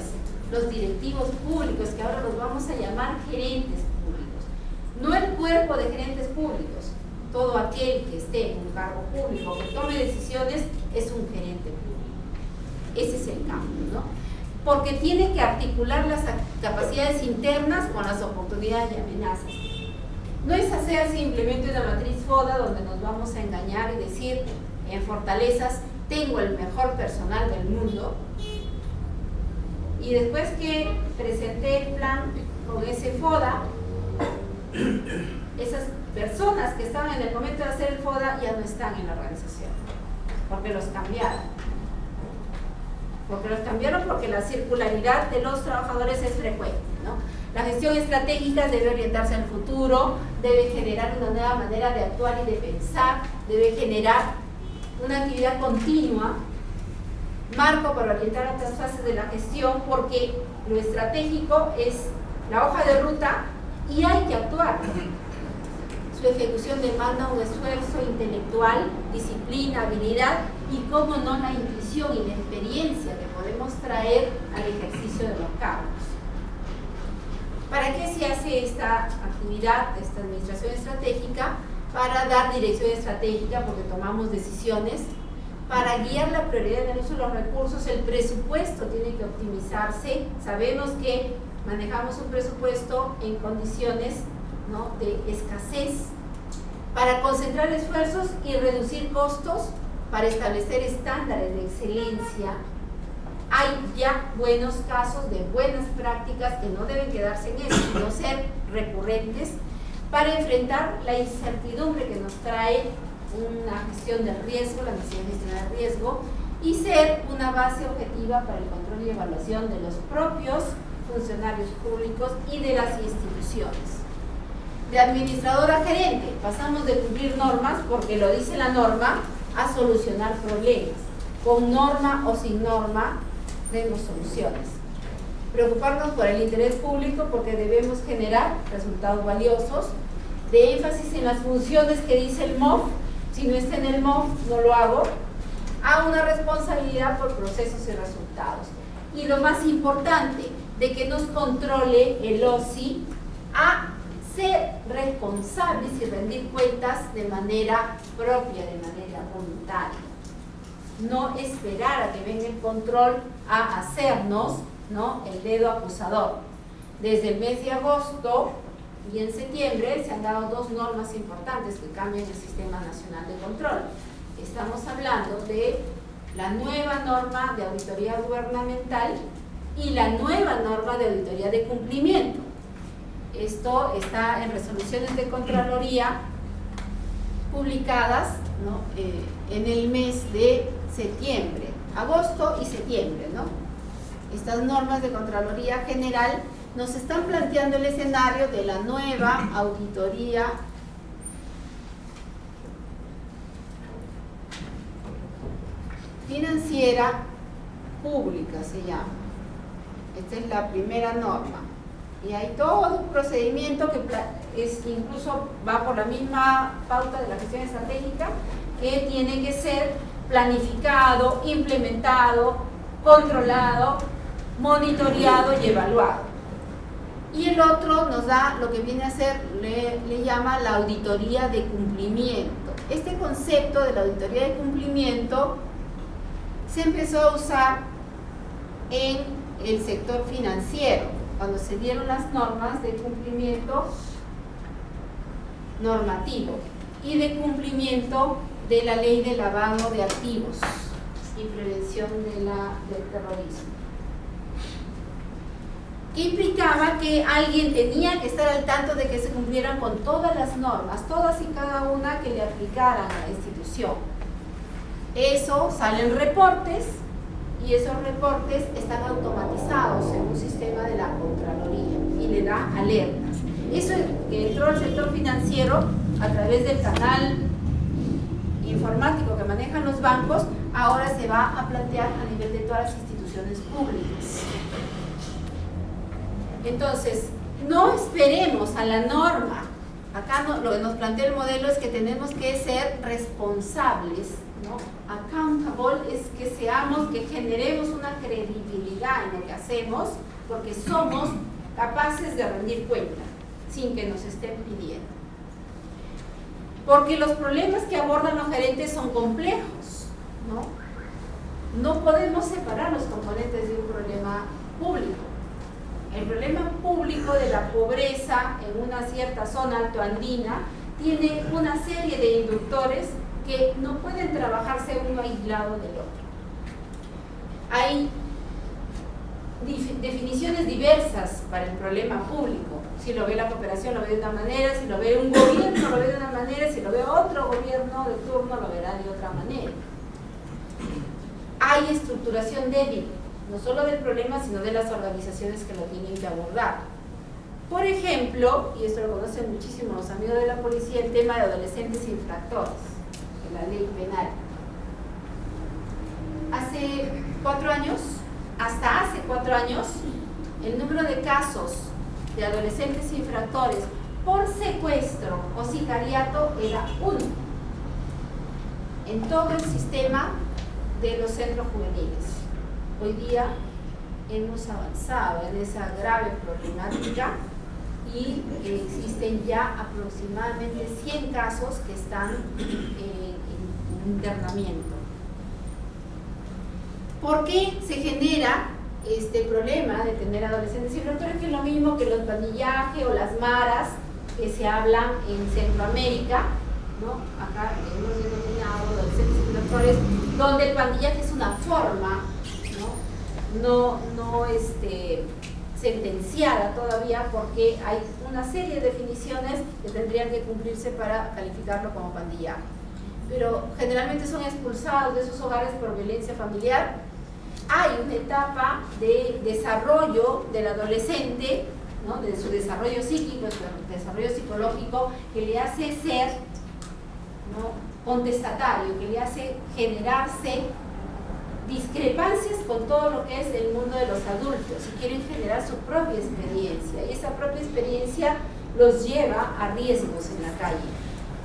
Los directivos públicos, que ahora los vamos a llamar gerentes públicos. No el cuerpo de gerentes públicos. Todo aquel que esté en un cargo público que tome decisiones es un gerente público. Ese es el cambio, ¿no? Porque tiene que articular las capacidades internas con las oportunidades y amenazas. No es hacer simplemente una matriz FODA donde nos vamos a engañar y decir en fortalezas tengo el mejor personal del mundo y después que presenté el plan con ese FODA, esas personas que estaban en el momento de hacer el FODA ya no están en la organización porque los cambiaron. Porque la circularidad de los trabajadores es frecuente, ¿no? La gestión estratégica debe orientarse al futuro, debe generar una nueva manera de actuar y de pensar, debe generar una actividad continua, marco para orientar otras fases de la gestión, porque lo estratégico es la hoja de ruta y hay que actuar. Su ejecución demanda un esfuerzo intelectual, disciplina, habilidad y, cómo no, la intuición y la experiencia que podemos traer al ejercicio de los cargos. ¿Para qué se hace esta actividad, esta administración estratégica? Para dar dirección estratégica, porque tomamos decisiones, para guiar la prioridad del uso de los recursos. El presupuesto tiene que optimizarse. Sabemos que manejamos un presupuesto en condiciones, ¿no?, de escasez, para concentrar esfuerzos y reducir costos, para establecer estándares de excelencia. Hay ya buenos casos de buenas prácticas que no deben quedarse en eso, sino ser recurrentes, para enfrentar la incertidumbre que nos trae una gestión de riesgo, la necesidad de gestionar el riesgo, y ser una base objetiva para el control y evaluación de los propios funcionarios públicos y de las instituciones. De administrador a gerente, pasamos de cumplir normas, porque lo dice la norma, a solucionar problemas. Con norma o sin norma, tenemos soluciones. Preocuparnos por el interés público, porque debemos generar resultados valiosos. De énfasis en las funciones que dice el MOF, si no está en el MOF, no lo hago. A una responsabilidad por procesos y resultados. Y lo más importante, de que nos controle el OSI a ser responsables y rendir cuentas de manera propia, de manera voluntaria. No esperar a que venga el control a hacernos, ¿no?, el dedo acusador. Desde el mes de agosto y en septiembre se han dado dos normas importantes que cambian el Sistema Nacional de Control. Estamos hablando de la nueva norma de auditoría gubernamental y la nueva norma de auditoría de cumplimiento. Esto está en resoluciones de Contraloría publicadas, ¿no?, en el mes de septiembre, agosto y septiembre, ¿no? Estas normas de Contraloría General nos están planteando el escenario de la nueva auditoría financiera pública, se llama. Esta es la primera norma. Y hay todo un procedimiento que incluso va por la misma pauta de la gestión estratégica, que tiene que ser planificado, implementado, controlado, monitoreado y evaluado. Y el otro nos da lo que viene a ser, le llama la auditoría de cumplimiento. Este concepto de la auditoría de cumplimiento se empezó a usar en el sector financiero, cuando se dieron las normas de cumplimiento normativo y de cumplimiento de la ley de lavado de activos y prevención del terrorismo, que implicaba que alguien tenía que estar al tanto de que se cumplieran con todas las normas, todas y cada una que le aplicaran a la institución. Eso salen reportes y esos reportes están automatizados en un sistema de la Contraloría y le da alertas. Eso que entró al sector financiero a través del canal informático que manejan los bancos, ahora se va a plantear a nivel de todas las instituciones públicas. Entonces, no esperemos a la norma. Acá lo que nos plantea el modelo es que tenemos que ser responsables, ¿no? Accountable es que seamos, que generemos una credibilidad en lo que hacemos, porque somos capaces de rendir cuenta sin que nos estén pidiendo. Porque los problemas que abordan los gerentes son complejos, ¿no? No podemos separar los componentes de un problema público. El problema público de la pobreza en una cierta zona altoandina tiene una serie de inductores que no pueden trabajarse uno aislado del otro. Hay definiciones diversas para el problema público. Si lo ve la cooperación lo ve de una manera, si lo ve un gobierno lo ve de una manera, si lo ve otro gobierno de turno lo verá de otra manera. Hay estructuración débil, no solo del problema, sino de las organizaciones que lo tienen que abordar. Por ejemplo, y esto lo conocen muchísimo los amigos de la policía, el tema de adolescentes infractores, de la ley penal. Hasta hace 4 años, el número de casos de adolescentes infractores por secuestro o sicariato era 1 en todo el sistema de los centros juveniles. Hoy día hemos avanzado en esa grave problemática y existen ya aproximadamente 100 casos que están en internamiento. ¿Por qué se genera este problema de tener adolescentes infractores? Que es lo mismo que los pandillajes o las maras que se hablan en Centroamérica, ¿no? Acá hemos denominado adolescentes infractores, donde el pandillaje es una forma, no sentenciada todavía, porque hay una serie de definiciones que tendrían que cumplirse para calificarlo como pandillaje. pero generalmente son expulsados de sus hogares por violencia familiar. Hay una etapa de desarrollo del adolescente, ¿no?, de su desarrollo psíquico, su desarrollo psicológico, que le hace ser, ¿no?, contestatario, que le hace generarse discrepancias con todo lo que es el mundo de los adultos y quieren generar su propia experiencia, y esa propia experiencia los lleva a riesgos en la calle.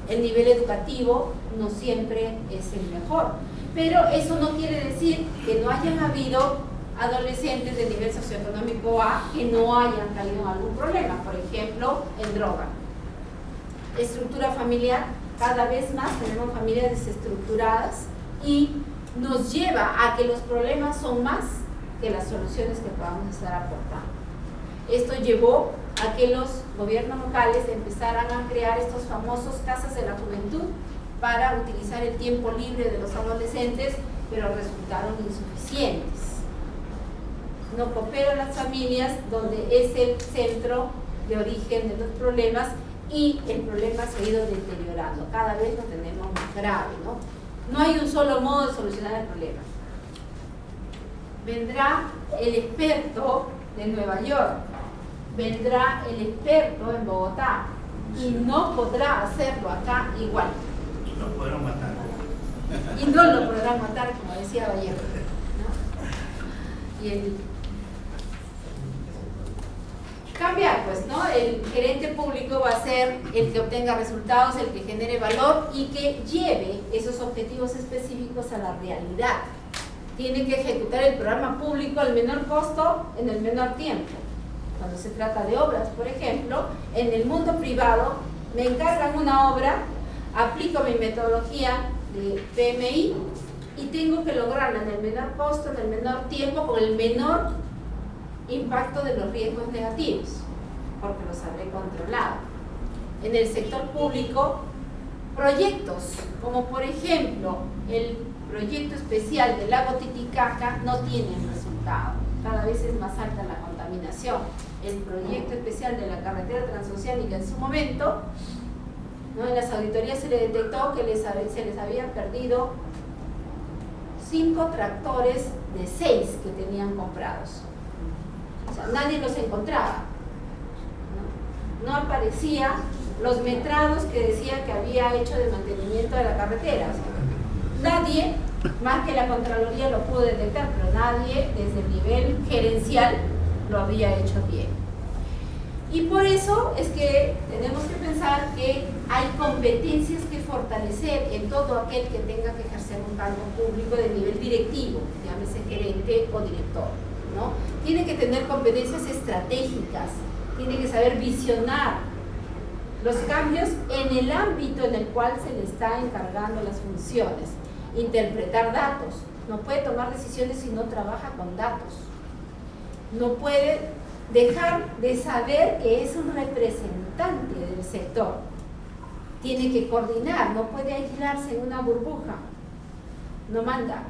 El nivel educativo no siempre es el mejor, pero eso no quiere decir que no hayan habido adolescentes de nivel socioeconómico A que no hayan caído en algún problema, por ejemplo, en droga. Estructura familiar, cada vez más tenemos familias desestructuradas y nos lleva a que los problemas son más que las soluciones que podamos estar aportando. Esto llevó a que los gobiernos locales empezaran a crear estos famosos casas de la juventud para utilizar el tiempo libre de los adolescentes, pero resultaron insuficientes. No cooperan las familias, donde es el centro de origen de los problemas, y el problema se ha ido deteriorando, cada vez lo tenemos más grave, ¿no? No hay un solo modo de solucionar el problema. Vendrá el experto de Nueva York, vendrá el experto en Bogotá, y no podrá hacerlo acá igual. Y no podrán matar. Y no lo podrán matar, como decía Vallejo, ¿no? Y el cambiar, pues, ¿no? El gerente público va a ser el que obtenga resultados, el que genere valor y que lleve esos objetivos específicos a la realidad. Tiene que ejecutar el programa público al menor costo en el menor tiempo. Cuando se trata de obras, por ejemplo, en el mundo privado me encargan una obra, aplico mi metodología de PMI y tengo que lograrla en el menor costo, en el menor tiempo, con el menor impacto de los riesgos negativos, porque los habré controlado. En el sector público, proyectos como por ejemplo el proyecto especial del lago Titicaca no tienen resultado, cada vez es más alta la contaminación. El proyecto especial de la carretera transoceánica, en su momento, ¿no?, en las auditorías se le detectó que se les había perdido 5 tractores de 6 que tenían comprados. O sea, nadie los encontraba, no aparecían los metrados que decía que había hecho de mantenimiento de la carretera. O sea, nadie, más que la Contraloría, lo pudo detectar, pero nadie desde el nivel gerencial lo había hecho bien. Y por eso es que tenemos que pensar que hay competencias que fortalecer en todo aquel que tenga que ejercer un cargo público de nivel directivo, llámese gerente o director, ¿no? Tiene que tener competencias estratégicas, tiene que saber visionar los cambios en el ámbito en el cual se le está encargando las funciones, interpretar datos, no puede tomar decisiones si no trabaja con datos, no puede dejar de saber que es un representante del sector, tiene que coordinar, no puede aislarse en una burbuja, no manda,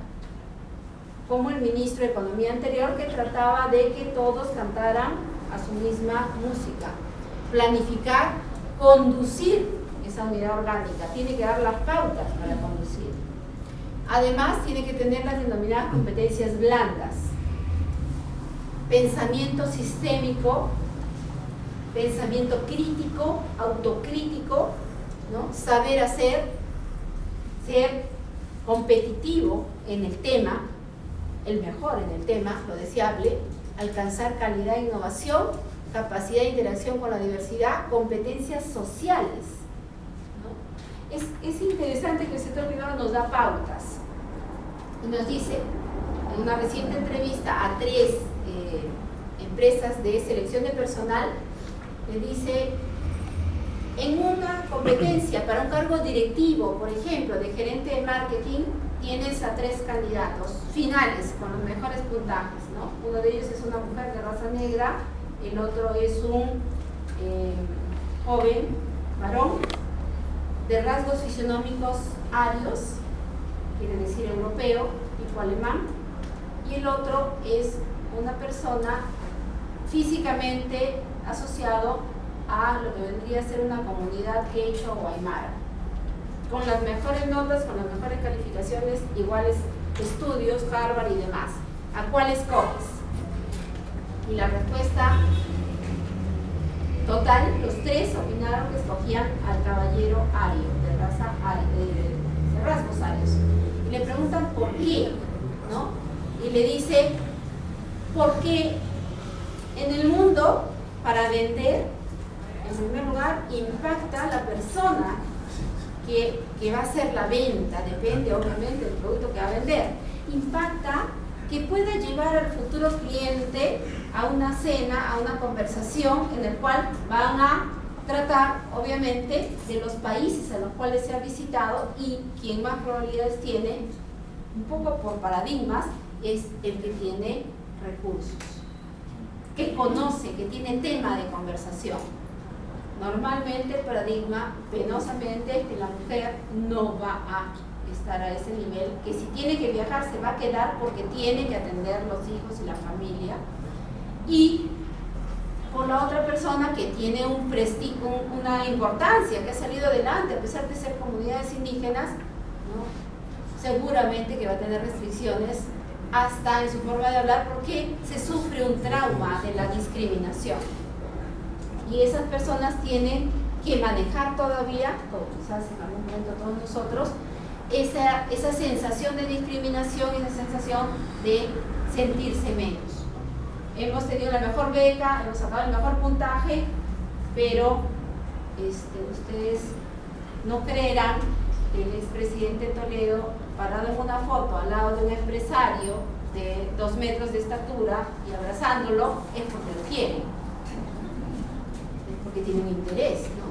como el ministro de Economía anterior, que trataba de que todos cantaran a su misma música. Planificar, conducir esa unidad orgánica, tiene que dar las pautas para conducir. Además, tiene que tener las denominadas competencias blandas: pensamiento sistémico, pensamiento crítico, autocrítico, ¿no?, saber hacer, ser competitivo en el tema, el mejor en el tema, lo deseable, alcanzar calidad e innovación, capacidad de interacción con la diversidad, competencias sociales, ¿no? Es interesante que el sector privado nos da pautas y nos dice, en una reciente entrevista a 3 empresas de selección de personal, le dice: en una competencia para un cargo directivo, por ejemplo, de gerente de marketing, tienes a 3 candidatos finales con los mejores puntajes, ¿no? Uno de ellos es una mujer de raza negra, el otro es un joven varón de rasgos fisionómicos arios, quiere decir europeo, tipo alemán, y el otro es una persona físicamente asociado a lo que vendría a ser una comunidad quechua o aymara. con las mejores notas, con las mejores calificaciones, iguales estudios, Harvard y demás. ¿A cuál escoges? Y la respuesta total, los tres opinaron que escogían al caballero ario, de raza de rasgos arios. Y le preguntan por qué, ¿no? Y le dice, porque en el mundo, para vender, en primer lugar, impacta a la persona que va a hacer la venta, depende obviamente del producto que va a vender, impacta que pueda llevar al futuro cliente a una cena, a una conversación en el cual van a tratar obviamente de los países a los cuales se ha visitado, y quien más probabilidades tiene, un poco por paradigmas, es el que tiene recursos, que conoce, que tiene tema de conversación. Normalmente el paradigma, penosamente, que la mujer no va a estar a ese nivel, que si tiene que viajar se va a quedar porque tiene que atender los hijos y la familia, y por la otra persona que tiene un prestigio, una importancia, que ha salido adelante a pesar de ser comunidades indígenas, ¿no? Seguramente que va a tener restricciones hasta en su forma de hablar porque se sufre un trauma de la discriminación. Y esas personas tienen que manejar todavía, o quizás en algún momento todos nosotros, esa sensación de discriminación y esa sensación de sentirse menos. Hemos tenido la mejor beca, hemos sacado el mejor puntaje, pero ustedes no creerán que el expresidente Toledo, parado en una foto al lado de un empresario de 2 metros de estatura y abrazándolo, es porque lo quiere, es porque tiene un interés, ¿no?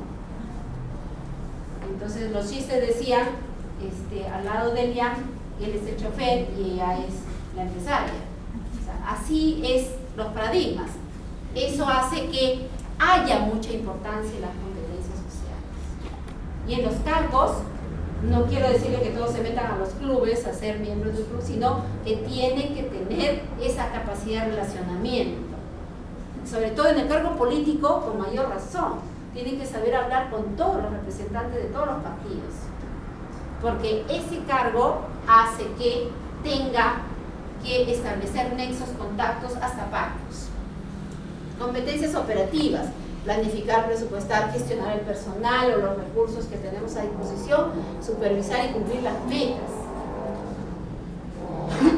Entonces los chistes decían, al lado de Elian, él es el chofer y ella es la empresaria. O sea, así es los paradigmas. Eso hace que haya mucha importancia en las competencias sociales. Y en los cargos, no quiero decirle que todos se metan a los clubes a ser miembros del club, sino que tienen que tener esa capacidad de relacionamiento. Sobre todo en el cargo político, con mayor razón. Tienen que saber hablar con todos los representantes de todos los partidos. Porque ese cargo hace que tenga que establecer nexos, contactos, hasta pactos. Competencias operativas: planificar, presupuestar, gestionar el personal o los recursos que tenemos a disposición, supervisar y cumplir las metas.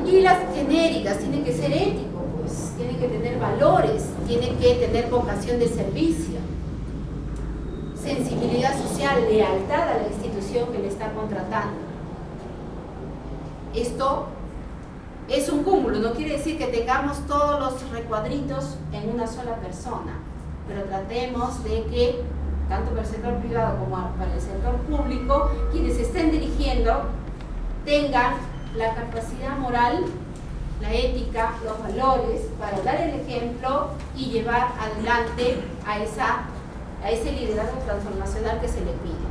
Y las genéricas: tienen que ser éticos, pues, tienen que tener valores, tienen que tener vocación de servicio, sensibilidad social, lealtad a la institución que le está contratando. Esto es un cúmulo, no quiere decir que tengamos todos los recuadritos en una sola persona, pero tratemos de que, tanto para el sector privado como para el sector público, quienes se estén dirigiendo tengan la capacidad moral, la ética, los valores para dar el ejemplo y llevar adelante a ese liderazgo transformacional que se le pide.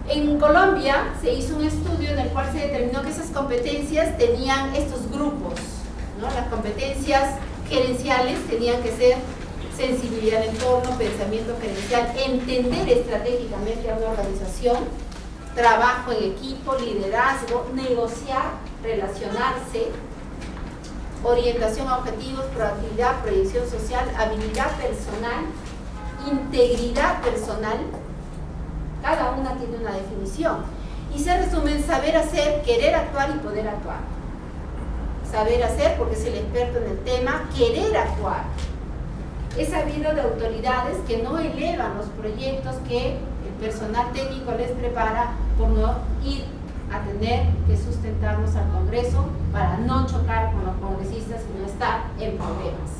En Colombia se hizo un estudio en el cual se determinó que esas competencias tenían estos grupos, ¿no? Las competencias gerenciales tenían que ser sensibilidad de entorno, pensamiento gerencial, entender estratégicamente a una organización, trabajo en equipo, liderazgo, negociar, relacionarse, orientación a objetivos, proactividad, proyección social, habilidad personal, integridad personal. Cada una tiene una definición y se resume en saber hacer, querer actuar y poder actuar. Saber hacer porque es el experto en el tema, querer actuar. Es sabido de autoridades que no elevan los proyectos que el personal técnico les prepara por no ir a tener que sustentarnos al Congreso para no chocar con los congresistas y no estar en problemas.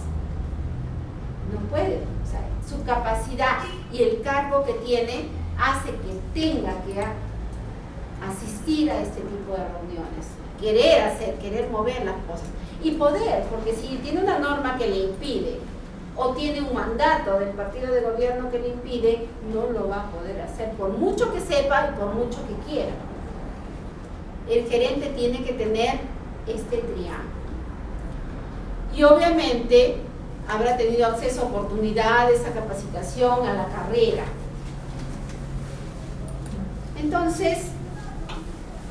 No puede, o sea, su capacidad y el cargo que tiene hace que tenga que asistir a este tipo de reuniones, querer hacer, querer mover las cosas y poder, porque si tiene una norma que le impide o tiene un mandato del partido de gobierno que le impide, no lo va a poder hacer por mucho que sepa y por mucho que quiera. El gerente tiene que tener este triángulo y obviamente habrá tenido acceso a oportunidades, a capacitación, a la carrera. Entonces,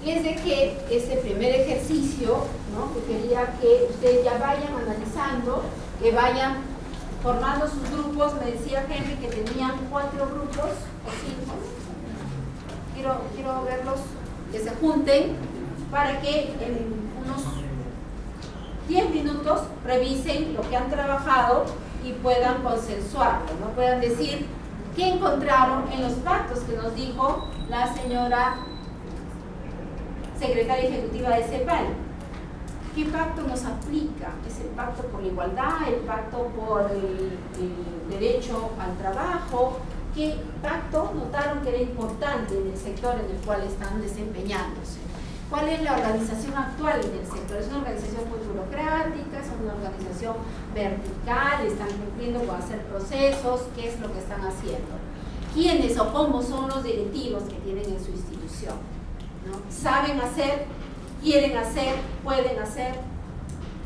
les dejé ese primer ejercicio, ¿no? Que quería que ustedes ya vayan analizando, que vayan formando sus grupos. Me decía Henry que tenían 4 grupos o 5. Quiero verlos que se junten para que en unos 10 minutos revisen lo que han trabajado y puedan consensuarlo, ¿no? Puedan decir qué encontraron en los pactos que nos dijo la señora secretaria ejecutiva de CEPAL. ¿Qué pacto nos aplica? ¿Es el pacto por la igualdad? ¿El pacto por el derecho al trabajo? ¿Qué pacto notaron que era importante en el sector en el cual están desempeñándose? ¿Cuál es la organización actual en el sector? ¿Es una organización muy burocrática? ¿Es una organización vertical? ¿Están cumpliendo con hacer procesos? ¿Qué es lo que están haciendo? ¿Quiénes o cómo son los directivos que tienen en su institución? ¿No? ¿Saben hacer? ¿Quieren hacer? ¿Pueden hacer?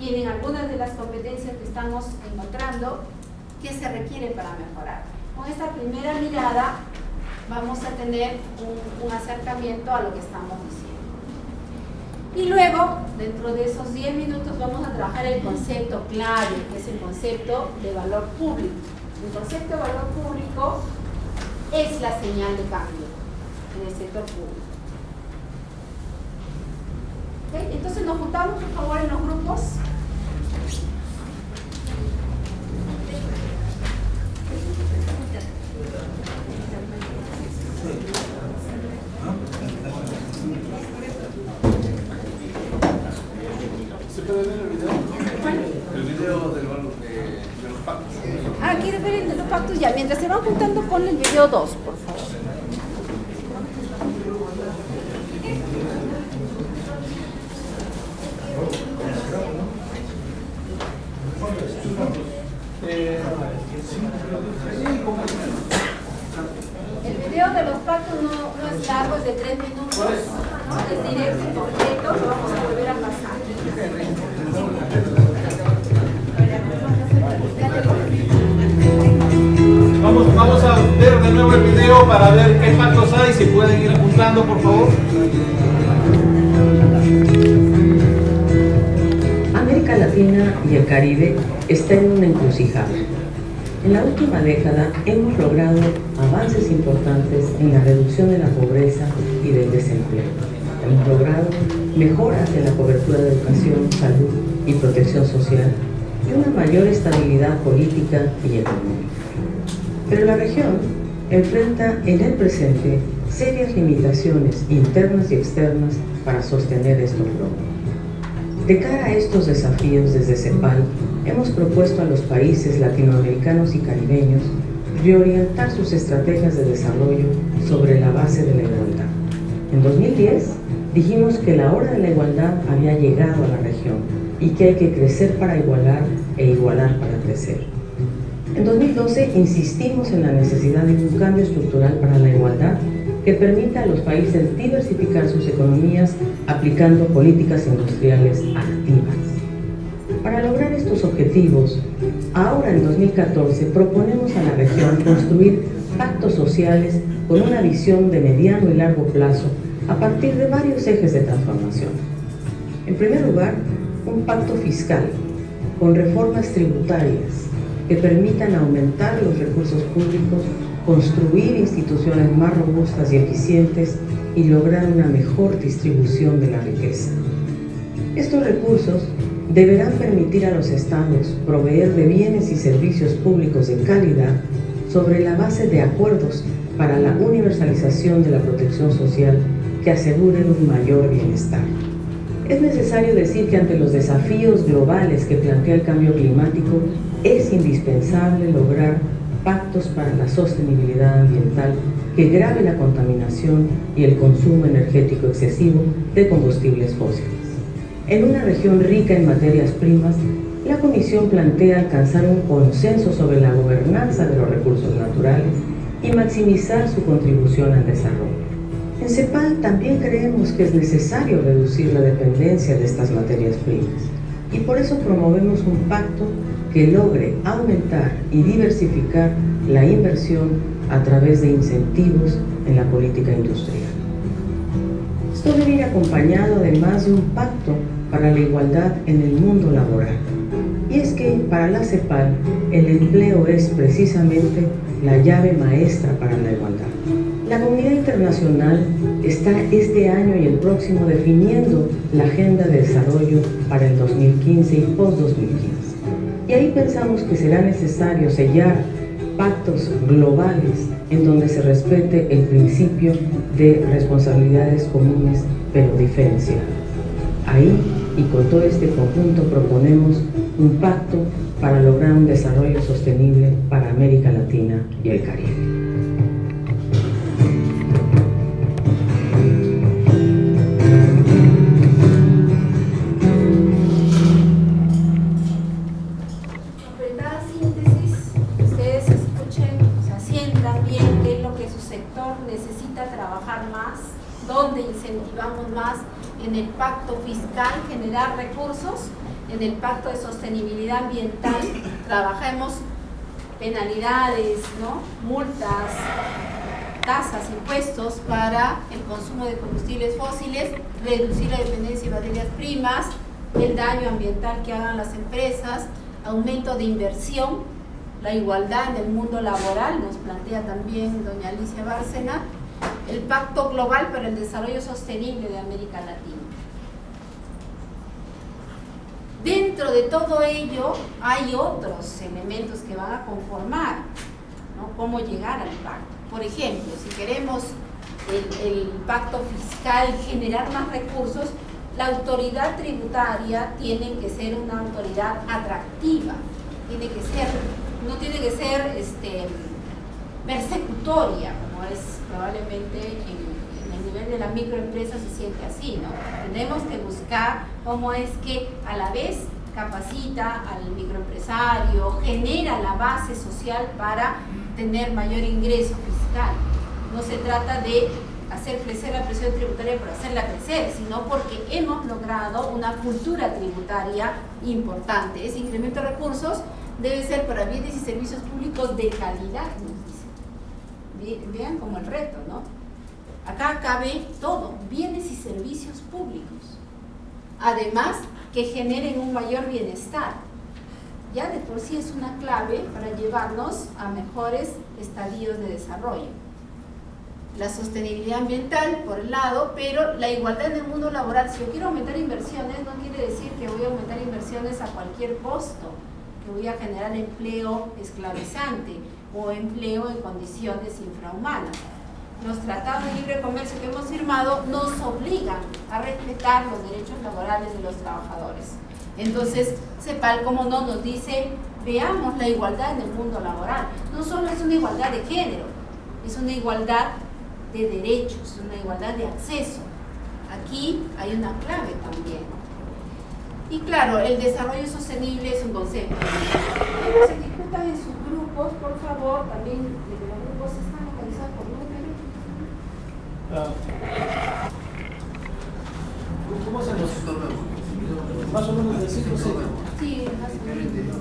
¿Tienen algunas de las competencias que estamos encontrando? ¿Qué se requiere para mejorar? Con esta primera mirada vamos a tener un acercamiento a lo que estamos diciendo. Y luego, dentro de esos 10 minutos, vamos a trabajar el concepto clave, que es el concepto de valor público. El concepto de valor público es la señal de cambio en el sector público. ¿Okay? Entonces nos juntamos, por favor, en los grupos. ¿Se puede ver el video? El video de los pactos. Ah, ¿quieren ver el de los pactos? Ya, mientras se van juntando, ponle el video 2, por favor. El video de los pactos no es largo, es de 3 minutos, ¿no? Es directo y completo, lo vamos a volver a pasar. Vamos a ver de nuevo el video para ver qué pactos hay, si pueden ir apuntando, por favor. América Latina y el Caribe está en una encrucijada. En la última década hemos logrado avances importantes en la reducción de la pobreza y del desempleo. Hemos logrado mejoras en la cobertura de educación, salud y protección social y una mayor estabilidad política y económica. Pero la región enfrenta en el presente serias limitaciones internas y externas para sostener estos logros. De cara a estos desafíos, desde CEPAL hemos propuesto a los países latinoamericanos y caribeños reorientar sus estrategias de desarrollo sobre la base de la igualdad. En 2010 dijimos que la hora de la igualdad había llegado a la región y que hay que crecer para igualar e igualar para crecer. En 2012 insistimos en la necesidad de un cambio estructural para la igualdad que permita a los países diversificar sus economías aplicando políticas industriales activas. Para lograr estos objetivos, ahora en 2014 proponemos a la región construir pactos sociales con una visión de mediano y largo plazo a partir de varios ejes de transformación. En primer lugar, un pacto fiscal con reformas tributarias que permitan aumentar los recursos públicos, construir instituciones más robustas y eficientes y lograr una mejor distribución de la riqueza. Estos recursos deberán permitir a los estados proveer de bienes y servicios públicos de calidad sobre la base de acuerdos para la universalización de la protección social que aseguren un mayor bienestar. Es necesario decir que ante los desafíos globales que plantea el cambio climático, es indispensable lograr pactos para la sostenibilidad ambiental que grave la contaminación y el consumo energético excesivo de combustibles fósiles. En una región rica en materias primas, la Comisión plantea alcanzar un consenso sobre la gobernanza de los recursos naturales y maximizar su contribución al desarrollo. En CEPAL también creemos que es necesario reducir la dependencia de estas materias primas y por eso promovemos un pacto que logre aumentar y diversificar la inversión a través de incentivos en la política industrial. Esto debe ir acompañado además de un pacto para la igualdad en el mundo laboral. Y es que para la CEPAL el empleo es precisamente la llave maestra para la igualdad. La comunidad internacional está este año y el próximo definiendo la agenda de desarrollo para el 2015 y post-2015. Y ahí pensamos que será necesario sellar pactos globales en donde se respete el principio de responsabilidades comunes pero diferenciadas. Ahí y con todo este conjunto proponemos un pacto para lograr un desarrollo sostenible para América Latina y el Caribe. Donde incentivamos más en el pacto fiscal, generar recursos, en el pacto de sostenibilidad ambiental, trabajemos penalidades, ¿no? Multas, tasas, impuestos para el consumo de combustibles fósiles, reducir la dependencia de materias primas, el daño ambiental que hagan las empresas, aumento de inversión, la igualdad en el mundo laboral, nos plantea también doña Alicia Bárcena, el Pacto Global para el Desarrollo Sostenible de América Latina. Dentro de todo ello hay otros elementos que van a conformar, ¿no? Cómo llegar al pacto. Por ejemplo, si queremos el pacto fiscal generar más recursos, la autoridad tributaria tiene que ser una autoridad atractiva, no tiene que ser persecutoria, como es probablemente en el nivel de la microempresa se siente así, ¿no? Tenemos que buscar cómo es que a la vez capacita al microempresario, genera la base social para tener mayor ingreso fiscal. No se trata de hacer crecer la presión tributaria por hacerla crecer, sino porque hemos logrado una cultura tributaria importante. Ese incremento de recursos debe ser para bienes y servicios públicos de calidad, nos dice. Vean como el reto, ¿no? Acá cabe todo, bienes y servicios públicos. Además, que generen un mayor bienestar. Ya de por sí es una clave para llevarnos a mejores estadios de desarrollo. La sostenibilidad ambiental, por el lado, pero la igualdad en el mundo laboral. Si yo quiero aumentar inversiones, no quiere decir que voy a aumentar inversiones a cualquier costo, que voy a generar empleo esclavizante o empleo en condiciones infrahumanas. Los tratados de libre comercio que hemos firmado nos obligan a respetar los derechos laborales de los trabajadores. Entonces, CEPAL, como no, nos dice, veamos la igualdad en el mundo laboral. No solo es una igualdad de género, es una igualdad de derechos, una igualdad de acceso. Aquí hay una clave también. Y claro, el desarrollo sostenible es un concepto. Pero se discutan en sus grupos, por favor, también los grupos están localizados por número. ¿Cómo se nos más o menos del ciclo C? Sí, más o menos.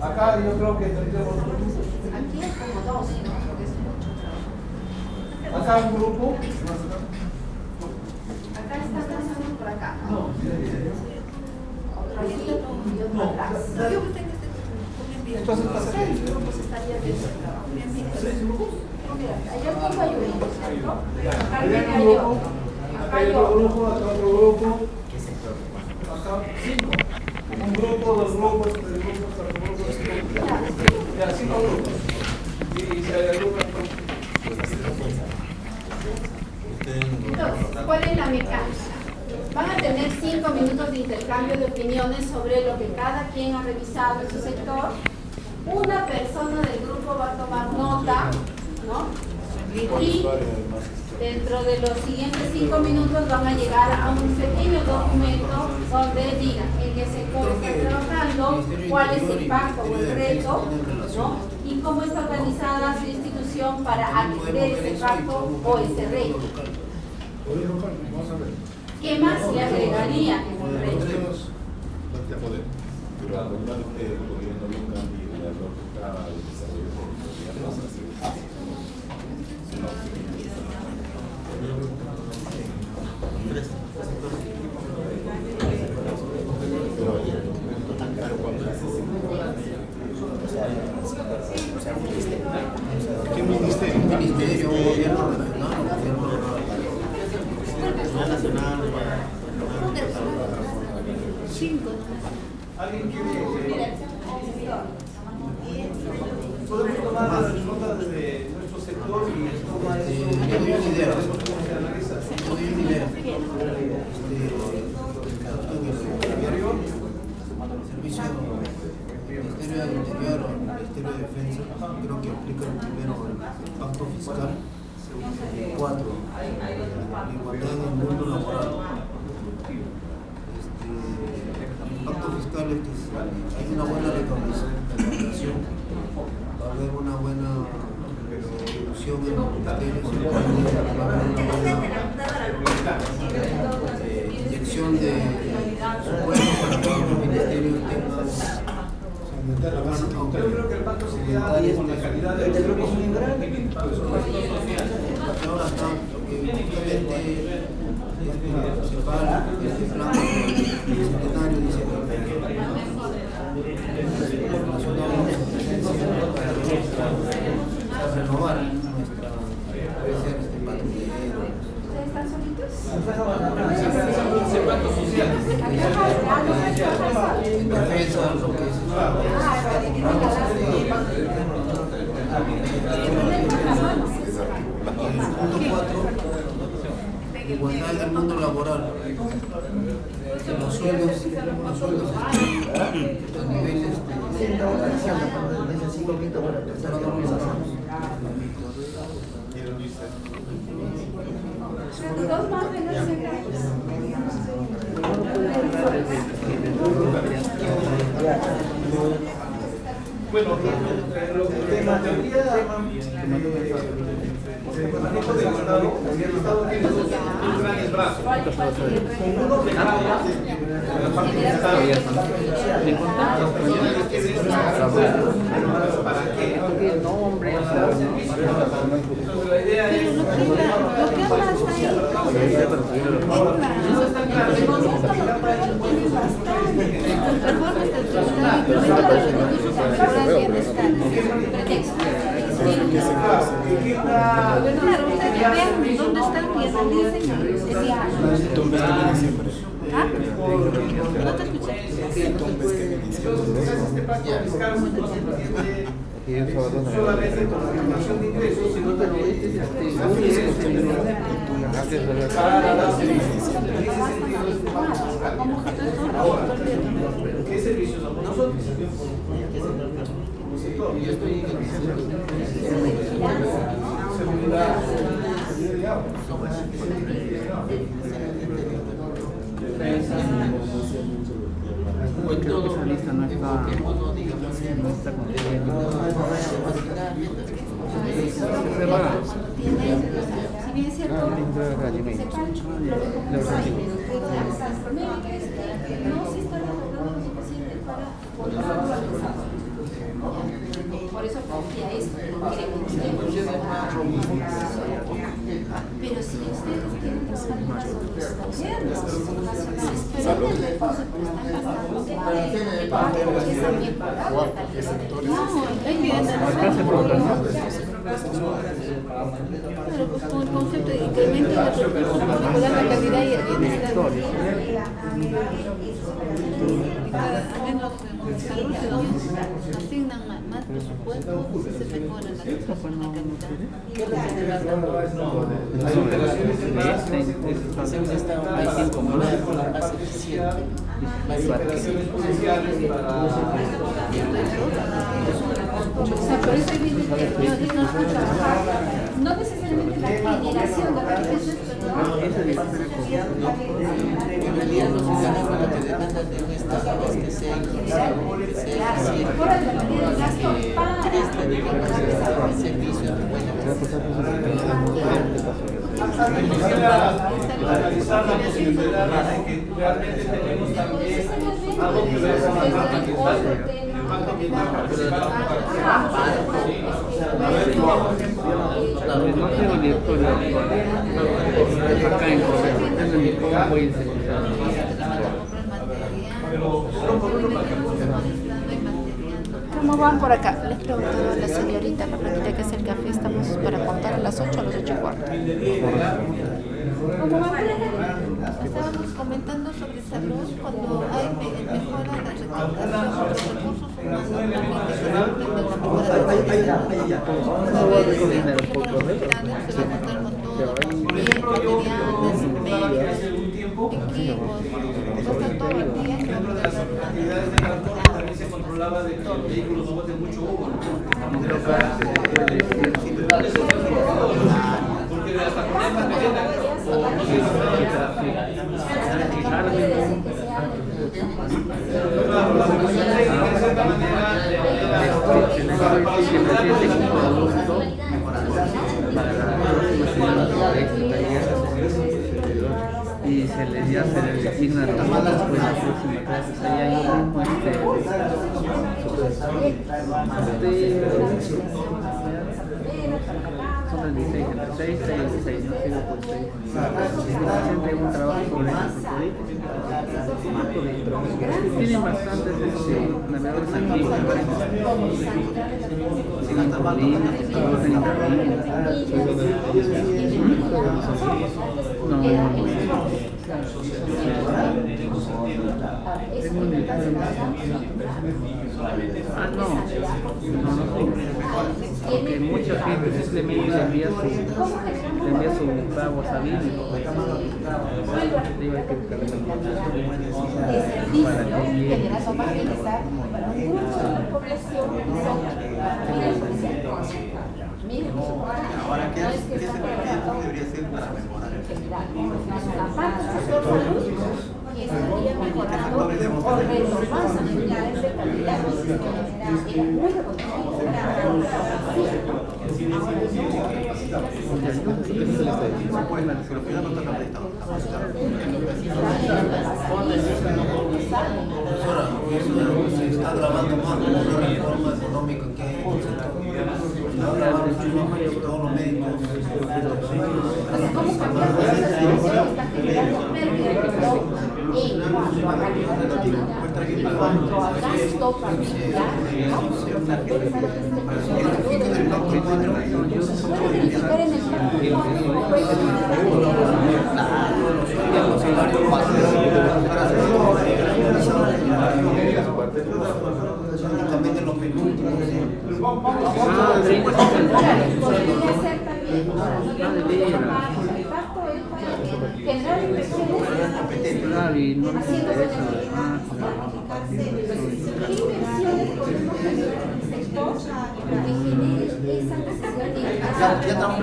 Acá yo creo que tendríamos dos grupos. Aquí es como dos, ¿no? Porque es mucho trabajo. Acá un grupo. Acá está pasando por acá, ¿no? No, Otro aquí y otro atrás. entonces pasa que 6 grupos estarían dentro del trabajo. 6 grupos. Mira, allá abajo hay uno, ¿cierto? Acá Hay hay un otro. grupo, Acá acá hay hay otro otro. grupo, acá otro grupo. Acá 5. Un grupo, dos grupos, tres grupos, cuatro grupos, cinco grupos. Ya, 5 grupos. Y si hay alguna. Entonces, ¿cuál es la mecánica? Van a tener 5 minutos de intercambio de opiniones sobre lo que cada quien ha revisado en su sector. Una persona del grupo va a tomar nota, ¿no? Y dentro de los siguientes 5 minutos van a llegar a un pequeño documento donde digan en qué sector está trabajando, cuál es el impacto o el reto, ¿no? Y cómo está organizada su institución para atender ese impacto o ese reto. ¿Qué más le agregaría en el reto? Pero normalmente el gobierno nunca y la lógica del desarrollo del gobierno es así. ¿Qué ministerio? Ministerio, gobierno regional, gobierno nacional. ¿Alguien quiere? Podemos tomar las notas de nuestro sector y tomar eso. Yo doy una idea. ¿Cómo se analiza? Yo doy una idea. Servicio Ministerio del Interior o Ministerio de Defensa, creo que aplican primero el pacto fiscal. 4. Igualdad en el mundo laboral. El pacto fiscal es que hay una buena recaudación, va a haber una buena reducción en los ministerios, va a haber una buena inyección de supuestos para que los ministerios tengan. Yo creo que el pacto se queda con la calidad de los servicios. Ahora está, porque obviamente municipal, el plan secretario dice que renovar nuestra, puede ser patrullero. ¿Ustedes están solitos? Ese pacto social. En defensa de lo que es el punto 4, igualdad en el mundo laboral. Los sueldos están a niveles Dos más menos Bueno, la teoría el manejo del Estado, el Estado tiene dos grandes brazos. Uno de cada la parte del Estado. ¿Para qué? La idea es... ¿Dónde están y analicen sería? ¿Ah? No te escuché. Este pacto fiscal no solamente con la generación de ingresos, sino también para dar servicios. Ahora, ¿qué servicios somos nosotros? Como sector. Yo estoy en seguridad. Esa lista no está consiguiendo. Si bien es cierto, no se está logrando lo suficiente para poderlo alcanzar. Por eso confía esto, queremos tiempo. Pero si ustedes quieren trabajar más con los gobiernos nacionales, pero el recurso que están gastando, que es también pagable, tal vez. No, hay que pero pues con el concepto de incremento de la producción, mejorar la calidad y el bienestar. Al menos en salud se nos asignan más presupuesto, se mejora la calidad. Hay 5 más eficiente. O sea, por eso viene no trabajar, no necesariamente la generación de riquezas, pero en realidad los ciudadanos lo que demandan de un Estado es que sea inclusivo, que sea eficiente, que preste el servicio de buena analizar la posibilidad de que realmente tenemos también algo que ver con el pacto ambiental participar No tengo directorio acá en Correa. bueno, ni cómo voy a enseñar. ¿Cómo van por acá? Les pregunto a la señorita, la platita que es el café, estamos para contar a las 8 a las 8:15. ¿Cómo van? Estábamos comentando sobre salud cuando hay mejora de recaudación de recursos humanos, la gente se da cuenta de la mejora de la salud. Se va a coordinar un poco, ¿no? Se va a contar con todo, materiales, medios, equipos, están todo el día en la actividades de transporte también se controlaba de que los vehículos no boten mucho humo. Porque hasta problemas me llegan o no sé claro, la solución técnica de cierta manera y se les designa los malos pues la próxima clase, o sea, ya hay un son el 16, entre 6 y 16, yo sigo por 6. Siempre un trabajo sobre eso, tienen bastantes navegadores antiguos, siguen por líneas, trabajan en tengo un no, porque mucha gente simplemente le envía su pago a Sabino y digo, hay que buscarle para que llegue. Ahora, ¿qué se debería hacer para mejorar el y estaría mejorando o retomando unidades de calidad era muy se está trabajando más con una reforma económica que hay en el sector. Todos los médicos. ¿Cómo cambiar esa situación? Está generando pérdida en cuanto a calidad de vida, en cuanto a gasto familiar, ¿no? Puede verificar en el También de los menús. Podría ser también, generar inversiones Claro, y no les interesa. ¿Qué inversiones podemos hacer en el sector que genere esa necesidad de Ya estamos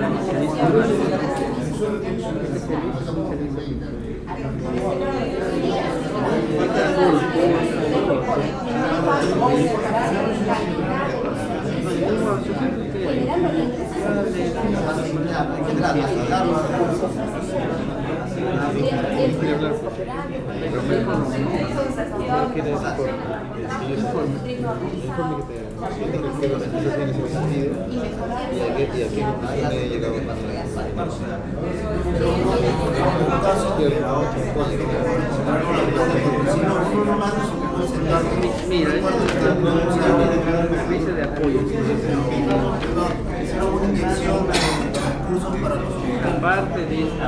Mira, es un servicio de apoyo. una inyección de recursos para los Aparte de esto,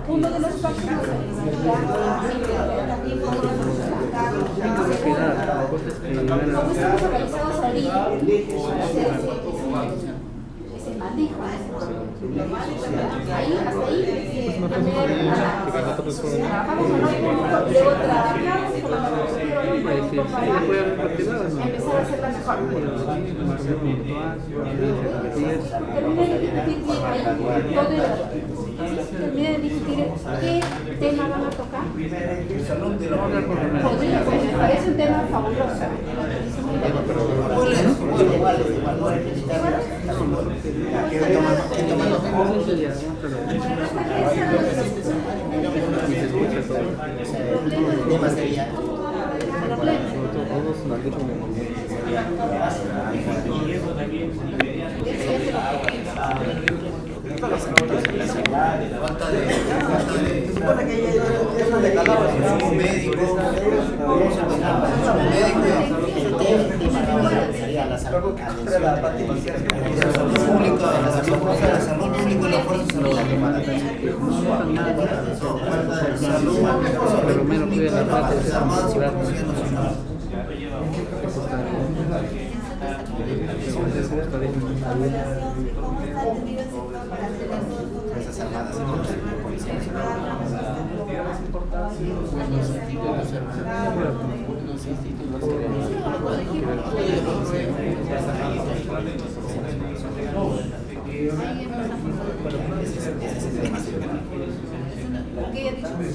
uno de los factores como estamos organizados ahorita, se maneja ahí trabajamos con luego trabajamos con la Pues sí, como sí, para después de haber practicado, ¿no? empezar a hacerla mejor. Termina de discutir qué tema van a tocar. Podría, pues, me parece un tema fabuloso. Porque ella ha dicho que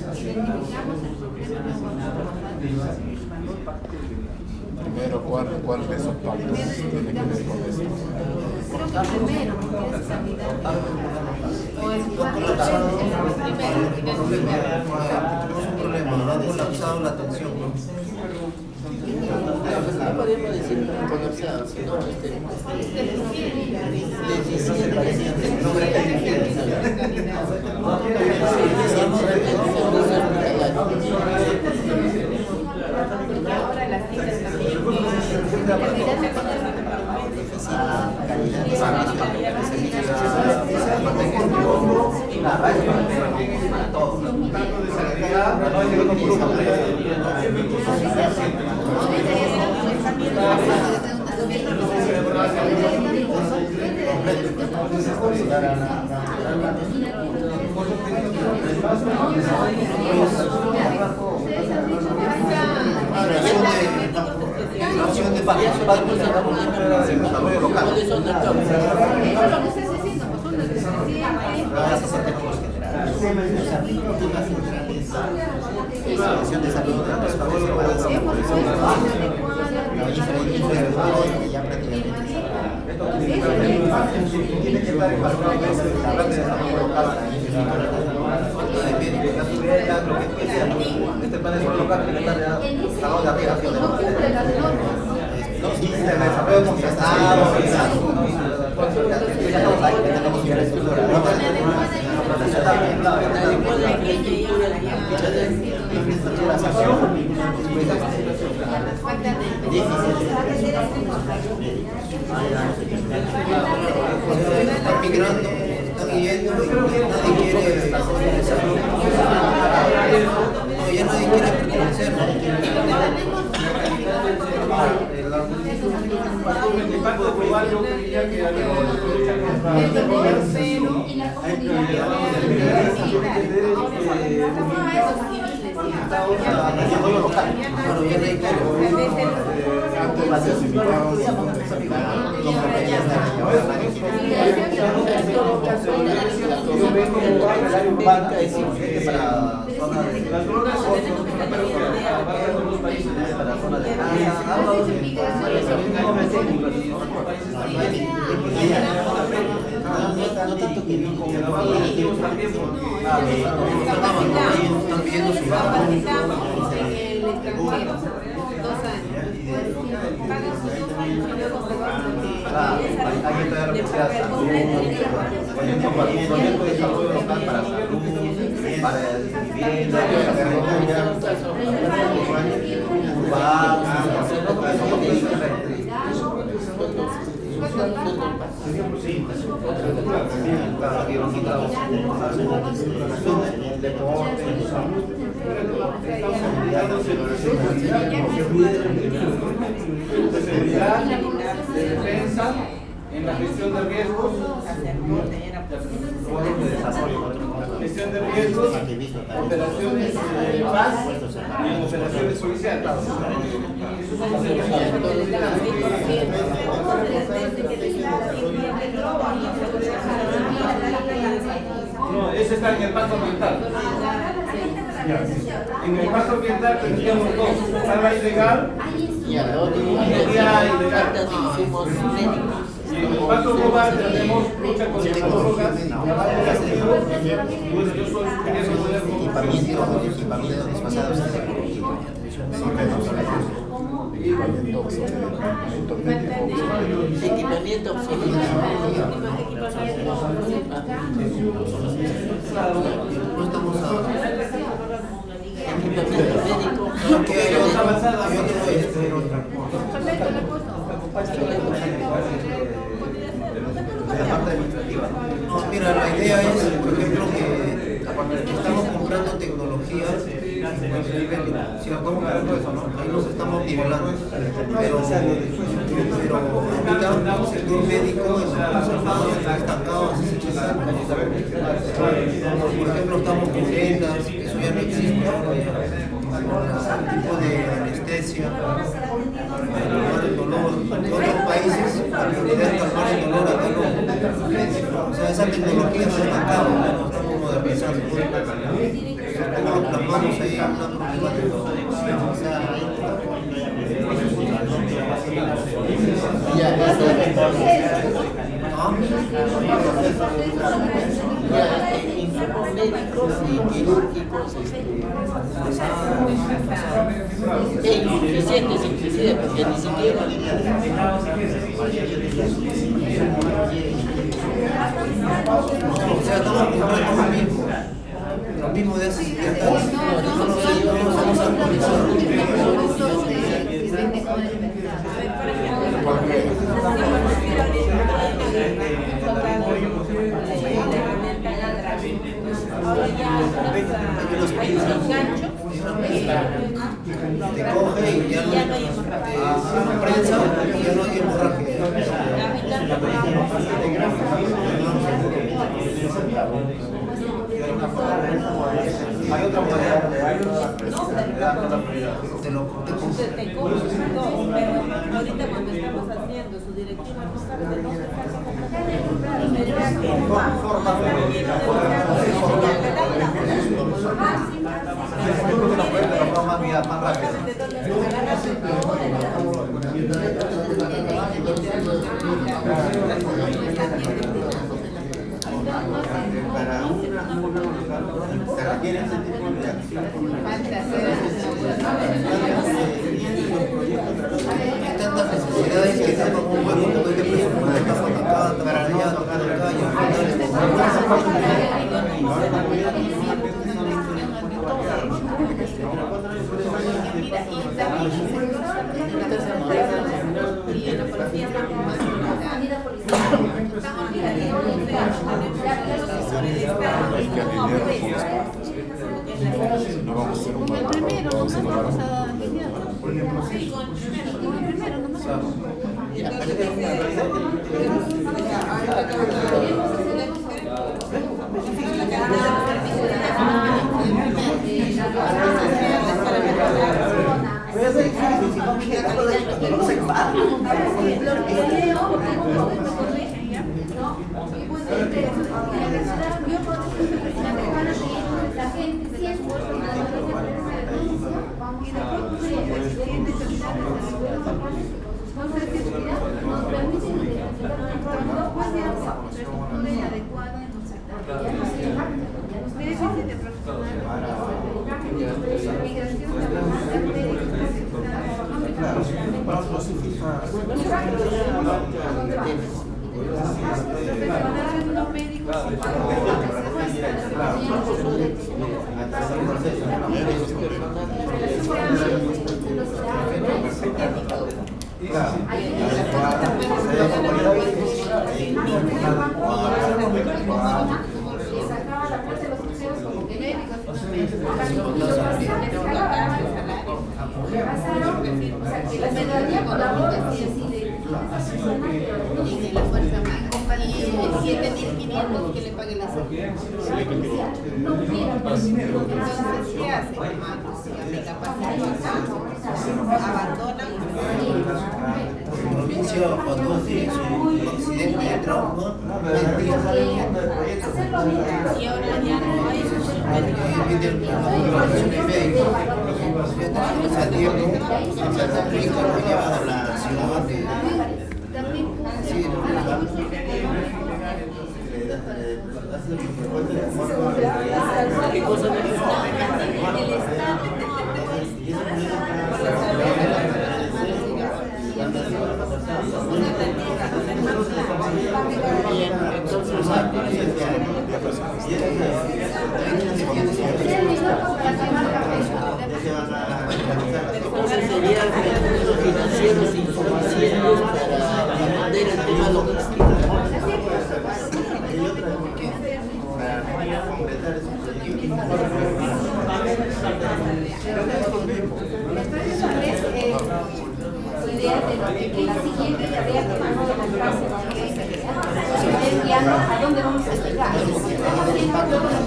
identificamos el problema. Primero, ¿cuál de esos pactos tiene que ver con esto? Creo que primero, porque es sanidad. O es primero. Tenemos un problema, nos ha colapsado la atención, ¿no? Podríamos decir colapsado, sino Ahora las citas también. este plan de desarrollo local tiene que estar ya salado de arriba hacia adelante. Sí, el desarrollo contrastado, ya estamos ahí, tenemos que ir a la estructura. Están migrando, están yendo, nadie quiere desarrollo. No, ya nadie quiere pertenecer. El impacto global yo creía que era No tanto que no como están pidiendo su capacitamos en el extranjero 2 años. Pagan sus 2 años y luego se van porque hay que traer la salud, un proyecto de desarrollo local para salud, para vivienda, de seguridad, de defensa, en la gestión de riesgos, de desarrollo. prevención de riesgos, operaciones de paz y operaciones policiales. Esos son los no, ese está en el pacto ambiental. En el pacto ambiental tendríamos dos, sala ilegal y energía ilegal. Y en el pacto global tenemos lucha contra las drogas, bueno, yo soy Equipamientos desfasados en tecnología. Equipamiento obsoleto. No estamos equipamiento médico. No, mira, la idea es, por ejemplo, que estamos comprando tecnología si lo estamos comprando eso, ¿no? Ahí nos estamos nivelando. Pero ahorita el sector médico en los armados está estancado hace 60 años. Por ejemplo, estamos con vendas, eso ya no existe. Un tipo de anestesia para calmar el dolor. En otros países la prioridad es calmar el dolor, acá no. O sea, esa tecnología está estancada, ¿no? Estamos modernizando. Como plasmamos ahí una problemática. Insumos médicos y quirúrgicos insuficientes inclusive, porque ni siquiera o sea, estamos comprando lo mismo de hace 70 años. Vamos a te coge y ya no hay prensa y ya no hay hemorragia. Hay otra manera de ahorita cuando estamos haciendo su directiva no sabe de dónde para se requiere ese tipo de acción. Hay tantas necesidades que estamos un hueco porque hay que presupuestar esta foto acá, para allá, tocar acá y Hay que alinear no vamos a hacer un el primero, no vamos a alinear. El primero, no 7.500 que le pague la salud. Entonces, ¿qué hace? Ah, pues si aplica pasivo acá, abandonan Provincia, cuando hace su accidente de trabajo, y ahora ya no hay viene el médico. Ese tiempo se complica, lo llevan a la ciudad de... Sí, ¿Qué cosa me dijo? el Estado Bien, entonces serían recursos financieros insuficientes para atender el tema logístico. Su idea de lo que la siguiente tarea que vamos a encontrarse a dónde vamos a llegar. Estamos viendo todos los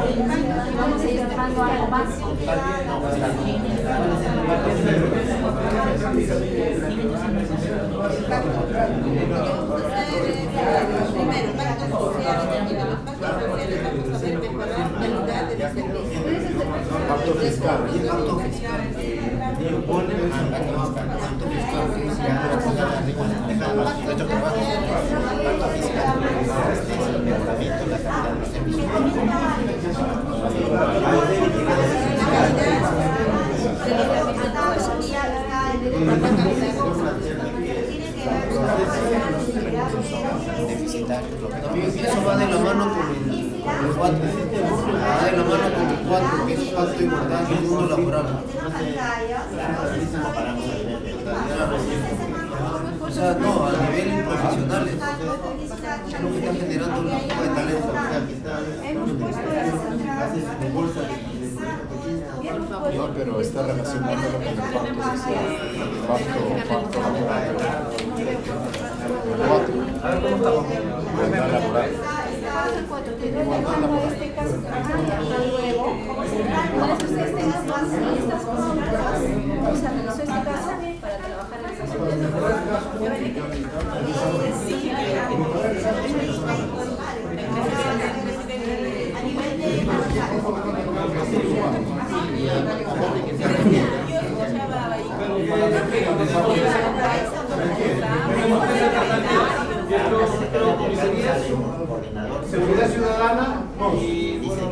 y vamos a ir armando algo más. primero, pactos sociales, y de los pactos sociales vamos a ver mejorar calidad de los servicios. Pacto fiscal, y el pacto fiscal impone al pacto fiscal que se llama nuestro trabajo, el pacto fiscal, el mejoramiento de la calidad de los servicios. También eso va de la mano con el 4, va de la mano con el 4, que es pacto de igualdad y mundo laboral. O sea, no, a nivel profesionales, es lo que está generando los de talento. No, pero está relacionado con el pacto laboral. A ver cómo estamos. Este caso luego, una vez ustedes tengan todas estas cosas, vamos a realizar este caso para trabajar en esa Seguridad ciudadana y bueno,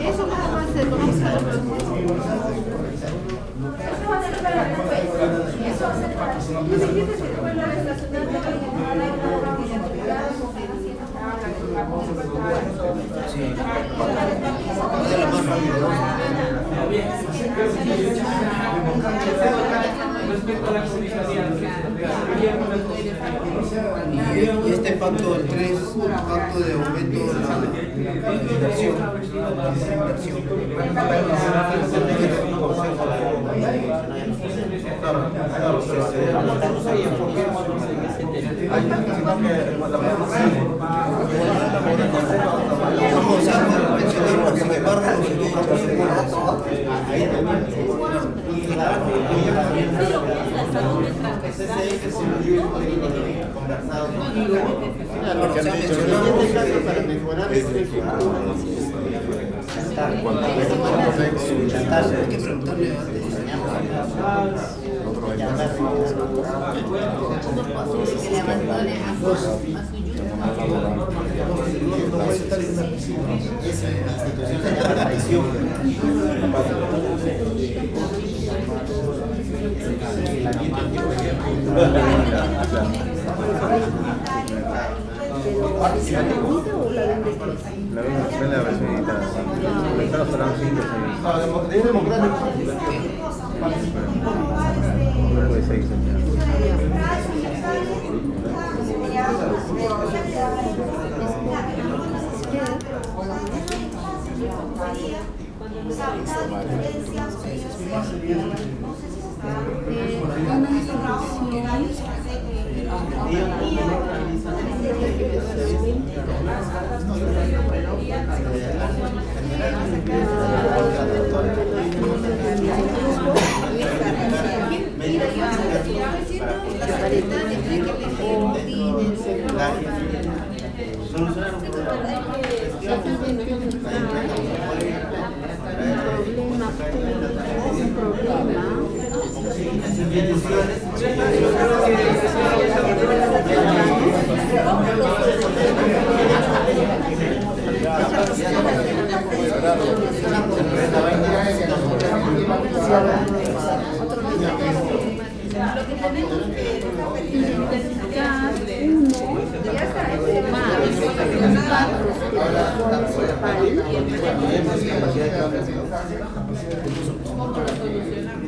eso nada más se lo vamos a ver. Eso va a ser para después. Eso va a ser para después. Tú dijiste que fue la estacional de la Sí, va de la mano. respecto a la comisaría, Y este pacto, el 3, pacto de aumento de la inversión. Vamos a mencionar que reparto los Lo que han dicho para mejorar hay que preguntarle antes. La versión el Estado serán 5 o 6. Es democrático. No puede 6 años. sería captar diferencias o no sé si se está Una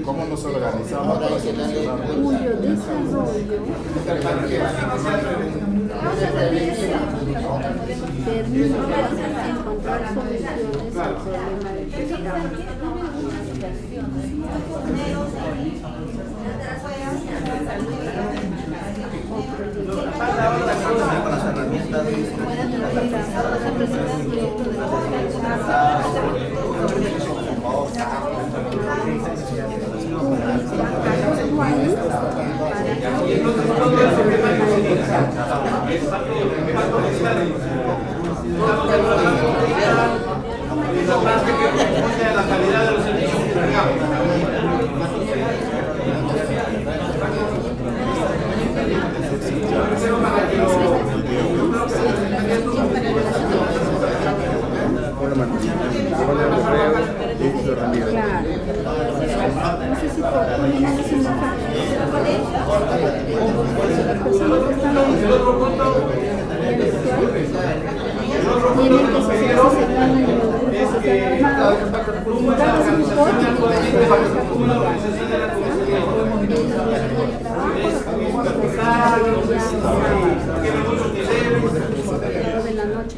¿Cómo nos organizamos para solucionar? cuyo desarrollo permite encontrar soluciones al problema del pescado. La calidad de los servicios que entregamos. Claro. No sé si por de la noche.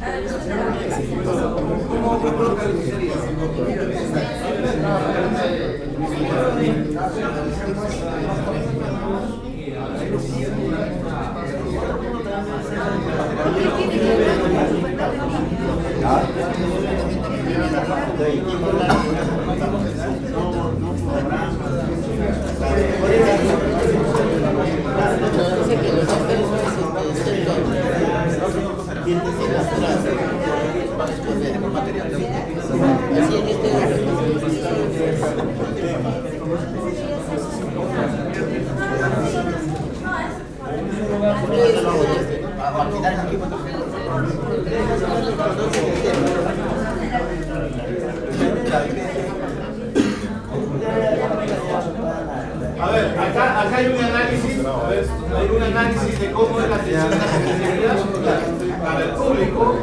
A ver, acá hay un análisis, de cómo es la atención de la comisaría para el público.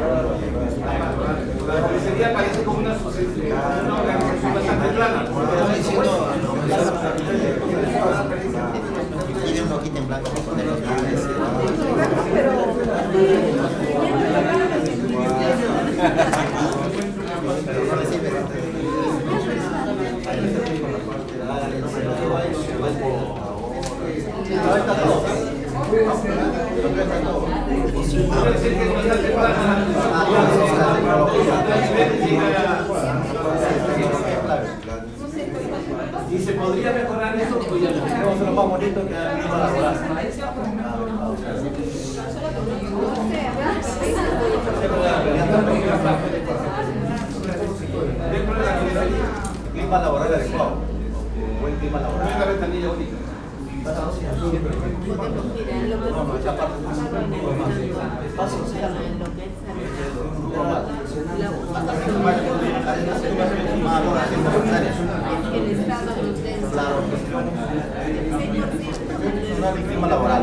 La comisaría parece como una organización bastante plana. Tiene un hojita en blanco para poner los nombres. Y se podría mejorar eso, pues ya lo más bonito que ha habido Clima laboral adecuado. Buen clima laboral. una ventanilla única. Clima laboral.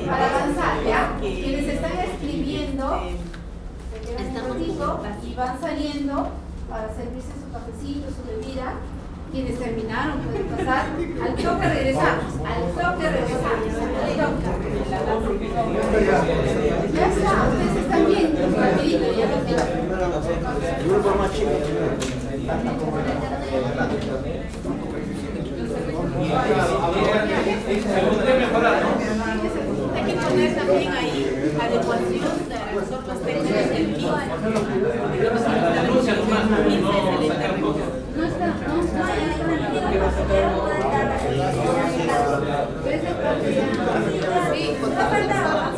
Para avanzar, ¿ya? Quienes están escribiendo se quedan contigo y van saliendo para servirse su cafecito, su bebida. Quienes terminaron pueden pasar. Al toque regresamos. Ya está, ustedes están chiquitito, ya lo digo. El grupo más chico. Hay que poner también ahí adecuación de las normas técnicas del PIB. No está, Sí, con toda verdad.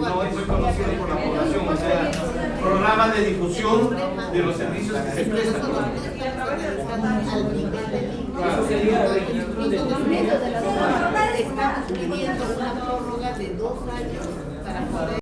No es conocido por la población, o sea, programas de difusión de los servicios que se prestan. Eso sería registro de Estamos pidiendo una prórroga de 2 años para poder